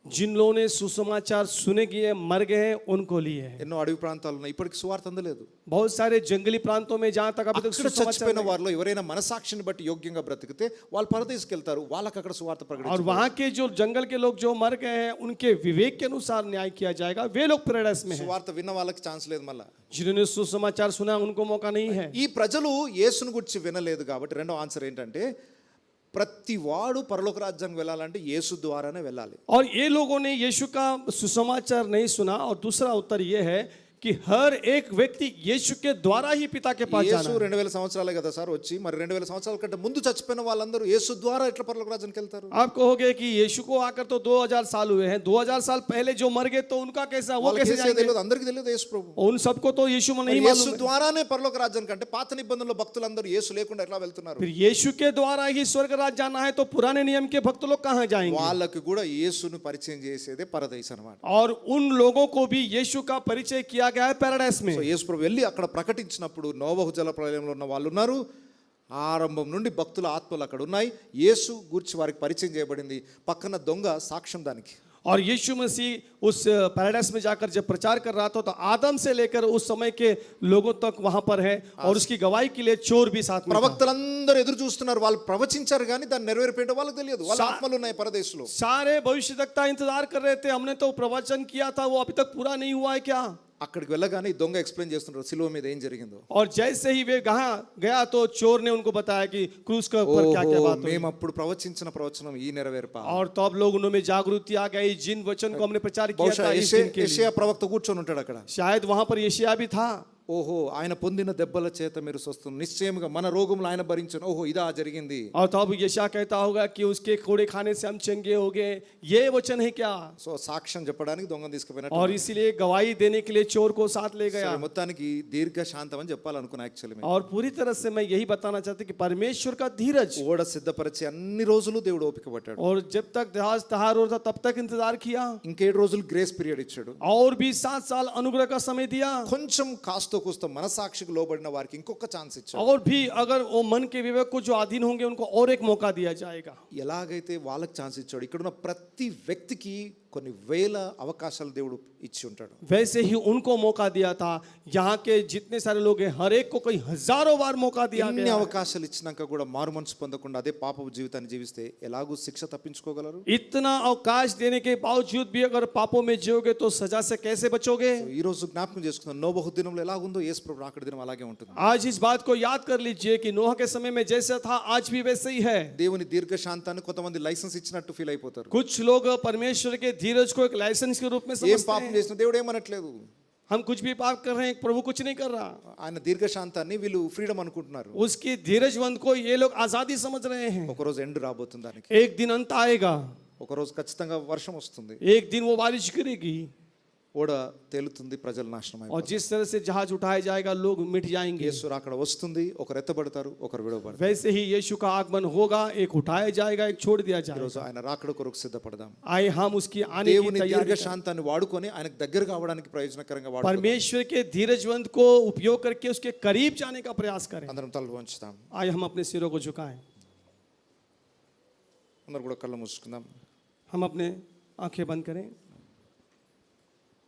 जिन लोगों ने सुसमाचार सुने किए मर गए हैं उनको लिए है। ఎన్నో అడవి ప్రాంతాలు ఉన్నాయి, ఇప్పటికి సువార్త అందలేదు. बहुत सारे जंगली प्रांतों में जहां तक अभी तक అక్కడ सुसमाचार చచ్చిపోయిన नहीं। వారిలో ఎవరైనా మనసాక్షిని బట్టి యోగ్యంగా బ్రతికితే వాళ్ళు పరదేశకి వెళ్తారు, వాళ్ళకి అక్కడ సువార్త और ప్రకటించారు. वहां के जो जंगल के लोग जो मर गए हैं उनके विवेक के अनुसार न्याय किया जाएगा, वे लोग पैराडाइज में हैं। సువార్త విన్న వాళ్ళకి ఛాన్స్ లేదు. మళ్ళా जिन्होंने सुसमाचार सुना उनको मौका नहीं है। ఈ ప్రజలు యేసును గురించి వినలేదు కాబట్టి రెండో ఆన్సర్ ఏంటంటే ప్రతి వాడు పరలోక రాజ్యానికి వెళ్ళాలంటే యేసు ద్వారానే వెళ్ళాలి. और ये लोगों ने यीशु का सुसमाचार नहीं सुना। और दूसरा उत्तर ये है कि हर एक व्यक्ति यीशु के द्वारा ही पिता के पास యేసు जाना है। 2000 సంవత్సరాలే కదా సార్ వచ్చి, మరి 2000 సంవత్సరాల కంటే ముందు చచ్చిపోయిన వాళ్ళందరూ యేసు ద్వారా ఎట్లా పరలోక రాజ్యానికి వెళ్తారు? आप कहोगे कि यीशु को आकर तो 2000 साल हुए हैं, 2000 साल पहले जो मर गए तो उनका कैसा, वो వాళ్ళకి कैसे యేసే जाएंगे? తెలియదు, అందరికీ తెలియదు యేసు ప్రభు. उन सबको तो यीशु में नहीं యేసు मालूम है। ద్వారానే పరలోక రాజ్యానికి అంటే పాత నిబంధనలో భక్తులందరూ యేసు లేకుండా ఎట్లా వెళ్తున్నారు? फिर यीशु के द्वारा ही स्वर्ग राज्य जाना है तो पुराने नियम के भक्त लोग कहाँ जाएंगे? వాళ్ళకి కూడా యేసును పరిచయం చేసేదే పరదేశం అన్నమాట. और उन लोगों को भी यीशु का परिचय किया गया है पैराडाइस में। సో యేసు ప్రభు వెళ్ళి అక్కడ ప్రకటించినప్పుడు నోవహు జల ప్రళయంలో ఉన్న వాళ్ళు ఉన్నారు, ఆరంభం నుండి భక్తుల ఆత్మలు అక్కడ ఉన్నాయి, యేసు గురించి వారికి పరిచయం చేయబడింది, పక్కన దొంగ సాక్ష్యం దానికి. और यीशु मसीह उस पैराडाइस में जाकर जब प्रचार कर रहा था तो आदम से लेकर उस समय के लोगों तक वहां पर है, और उसकी गवाही के लिए चोर भी साथ में था। ప్రవక్తలందరూ ఎదురు చూస్తున్నారు, వాళ్ళు ప్రవచించారు కానీ దాన్ని నెరవేర్పేయడం వాళ్ళకి తెలియదు. వాళ్ళ ఆత్మలు ఉన్నాయి పరదేశంలో. सारे भविष्यवक्ता इंतजार कर रहे थे, हमने तो प्रवचन किया था, वो अभी तक पूरा नहीं हुआ है क्या? అక్కడికి వెళ్ళగానే ఈ దొంగ ఎక్స్ప్లెయిన్ చేస్తున్నారు సిలువ మీద ఏం జరిగిందో. और जैसे ही वे कहाँ गया तो चोर ने उनको बताया कि क्रूस के ऊपर क्या क्या बात हुई। మేము అప్పుడు ప్రవచించిన ప్రవచనం ఈ నెరవేర్పా. और तो अब लोग उनमें जागृति आ गई, जिन वचन को हमने प्रचार किया బహుశా था इस दिन के लिए। యెషయా ప్రవక్త కూర్చొని ఉంటాడు అక్కడ. शायद वहां पर यशायाह भी था। ఓహో ఆయన పొందిన దెబ్బల చేత మీరు స్వస్థం, నిశ్చయముగా మన రోగములు ఆయన భరించను. ఓహో ఇదా జరిగింది. और तो अब यशायाह कहता होगा कि उसके कोड़े खाने से हम चंगे हो गए, ये वचन है क्या? సో సాక్ష్యం చెప్పడానికి దొంగ తీసుకుపోయినట్టు. और इसीलिए गवाही देने के लिए चोर को साथ ले गया। సరే, మొత్తానికి దీర్ఘ శాంతం అని చెప్పాలనుకున్నా యాక్చువల్లీ. और पूरी तरह से मैं यही बताना चाहता हूं कि परमेश्वर का धीरज। ఓడ సిద్ధపరిచి అన్ని రోజులు దేవుడు ఓపిక పట్టాడు. और जब तक जहाज तैयार हो रहा था तब तक इंतजार किया, ఇంకేడు రోజులు గ్రేస్ పీరియడ్ ఇచ్చాడు. और भी 7 साल अनुग्रह का समय दिया। కొంచెం కాస్తో కూస్తో మనసాక్షికి లోబడిన వారికి ఇంకొక ఛాన్స్ ఇచ్చాడు. और भी अगर वो मन के विवेक को जो अधीन होंगे उनको और एक मौका दिया जाएगा। ఎలాగైతే వాళ్ళకి ఛాన్స్ ఇచ్చాడు, ఇక్కడున్న ప్రతి వ్యక్తికి కొన్ని వేల అవకాశాలు దేవుడు ఇచ్చి ఉంటాడు. वैसे ही उनको मौका दिया था। यहाँ के जितने सारे लोग हैं हर एक को कई हजारों बार मौका दिया ఎన్ని गया। అవకాశాలు ఇచ్చినాక కూడా మారు మనసు పొందకుండా అదే పాపపు జీవితాన్ని జీవిస్తే ఎలాగూ శిక్ష తప్పించుకోగలరు? इतना अवकाश देने के बावजूद भी अगर पापों में जियोगे तो सजा से कैसे बचोगे? ఈ రోజు జ్ఞాపకం చేసుకుందాం, నోబహు దినంలో ఎలాగుందో యేసు ప్రభు రాకడ దినం అలాగే ఉంటుంది. आज इस बात को याद कर लीजिए कि नोह के समय में जैसा था आज भी वैसे ही है। దేవుని దీర్ఘ శాంతాన్ని కొంతమంది లైసెన్స్ ఇచ్చినట్టు ఫీల్ అయిపోతారు. कुछ लोग परमेश्वर के धीरज को एक लाइसेंस के रूप में ఏం समझते పాపం हैं। చేసిన దేవుడు ఏమనట్లేదు. हम कुछ भी पाप कर रहे हैं, प्रभु कुछ नहीं कर रहा। ఆయన దీర్ఘ శాంతాన్ని వీళ్ళు ఫ్రీడమ్ అనుకుంటున్నారు. उसकी धीरजवंत को ये लोग आजादी समझ रहे हैं। ఒకరోజు ఎండ్ రాబోతుంది దానికి. एक दिन अंत आएगा, ఒకరోజు ఖచ్చితంగా వర్షం వస్తుంది, एक दिन वो बारिश गिरेगी, ఓడ తేలుతుంది, ప్రజలు నాశనం और అయిపోతారు. जिस तरह से जहाज उठाया जाएगा लोग मिट जाएंगे। యేసు రాకడ వస్తుంది, ఒకరు ఎత్తబడతారు, ఒకరు విడవబడతారు. वैसे ही यीशु का आगमन होगा, एक उठाया जाएगा, एक छोड़ दिया ఈరోజు जाएगा। ఆయన రాకడ కొరకు సిద్ధపడదాం. आए हम उसकी आने की దేవుని దీర్ఘ तैयारी करें। శాంతాన్ని వాడుకొని ఆయనకు దగ్గర కావడానికి ప్రయోజనకరంగా వాడుకుందాం. परमेश्वर के धीरजवंत को उपयोग करके उसके करीब जाने का प्रयास करें। అందరం తలలు వంచుతాం. आए हम अपने सिरों को झुकाएं, అందరూ కూడా కళ్ళు మూసుకుందాం. हम अपने आंखें बंद करें।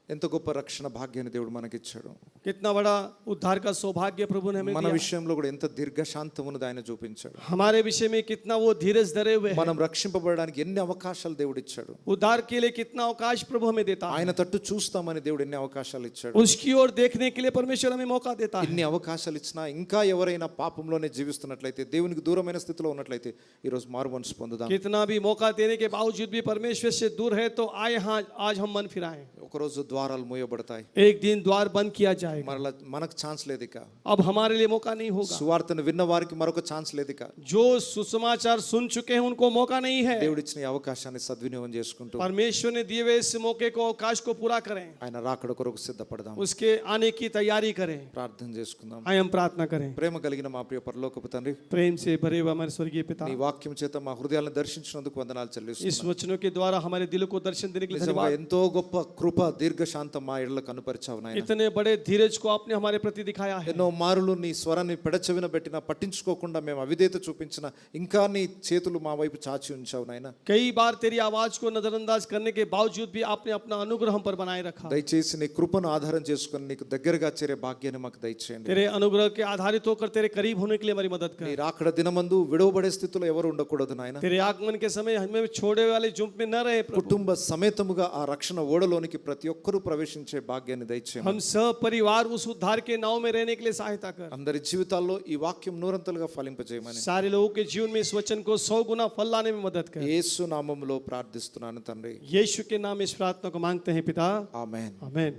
ఎంత గొప్ప రక్షణ భాగ్యాన్ని దేవుడు మనకిచ్చాడు. कितना बड़ा उद्धार का सौभाग्य प्रभु ने हमें మన दिया। విషయంలో కూడా ఎంత దీర్ఘ శాంతం ఉన్నది ఆయన చూపించాడు. हमारे विषय में कितना वो धीरज धरे हुए हैं। మనం రక్షింపబడడానికి ఎన్ని అవకాశాలు దేవుడు ఇచ్చాడు. उद्धार के लिए कितना अवकाश प्रभु हमें देता है। ఆయన తట్టు చూస్తామని దేవుడు ఎన్ని అవకాశాలు ఇచ్చాడు. उसकी ओर देखने के लिए परमेश्वर हमें मौका देता है। ఇన్ని అవకాశాలు ఇచ్చినా ఇంకా ఎవరైనా పాపంలోనే జీవిస్తున్నట్లయితే, దేవునికి దూరమైన స్థితిలో ఉన్నట్లయితే ఈరోజు మారు మనసు పొందుదాం. कितना भी मौका देने के बावजूद भी परमेश्वर से दूर है तो आए हाँ आज हम मन फिराएं। ఒకరోజు ద్వారాలు మూయబడతాయి, एक दिन द्वार बंद किया जाएगा, మరలా మనకు ఛాన్స్ లేదు ఇక. अब हमारे लिए मौका नहीं होगा। సువార్తను విన్న వారికి మరొక ఛాన్స్ లేదు ఇక. जो सुसमाचार सुन चुके हैं उनको मौका नहीं है। దేవుడు ఇచ్చిన ఈ అవకాశాన్ని సద్వినియోగం చేసుకుంటూ परमेश्वर ने दिए हुए इस मौके को, अवकाश को पूरा करें, ఆయన రాకడ కొరకు సిద్ధపడదాం. उसके आने की तैयारी करें। ప్రార్థన చేసుకుందాం. आए हम प्रार्थना करें। ప్రేమ కలిగిన మా ప్రియ పరలోకపు తండ్రి, प्रेम से भरे हुए हमारे स्वर्गीय पिता, నీ వాక్యం చేత మా హృదయాలను దర్శించినందుకు వందనాలు इस చెల్లిస్తున్నాను. वचनों के द्वारा हमारे दिलों को दर्शन देने के लिए నిజంగా धन्यवाद। ఎంతో గొప్ప కృప, దీర్ఘ దీర్ఘశాంతం మా ఇళ్ళ కనుపరిచావు నాయన. इतने बड़े धीरज को आपने हमारे प्रति दिखाया है। ఎన్నో మారులు నీ స్వరాన్ని పెడచెవిన పెట్టినా పట్టించుకోకుండా మేము అవిధేయత చూపించిన ఇంకా నీ చేతులు మా వైపు చాచి ఉంచావు నాయన. कई बार तेरी आवाज को नजरअंदाज करने के बावजूद भी आपने अपना अनुग्रह हम पर बनाए रखा। దయచేసి నీ కృపను ఆధారం చేసుకొని నీకు దగ్గరగా చేరే భాగ్యాన్ని మాకు దయచేయండి. तेरे अनुग्रह के आधारित होकर तेरे करीब होने के लिए हमारी मदद నీ कर। రాకడ దినమందు విడవబడే స్థితిలో ఎవరు ఉండకూడదు నాయన. तेरे आगमन के समय हमें छोड़े वाले जुम्प में न रहे प्रभु। కుటుంబ సమేతముగా ఆ రక్షణ ఓడలోనికి ప్రతి ఒక్కరూ ప్రవేశించే భాగ్యాన్ని దయచేయండి. हम सब परिवार उस उद्धार के नाव में रहने के लिए सहायता कर। అందరి జీవితాల్లో ఈ వాక్యం నూరంతలుగా ఫలింపజేయమని सारे लोगों के जीवन में इस वचन को 100 गुना फल लाने में मदद कर। యేసు నామములో ప్రార్థిస్తున్నాను తండ్రి. यीशु के नाम इस प्रार्थना को मांगते हैं पिता, ఆమేన్. आमेन।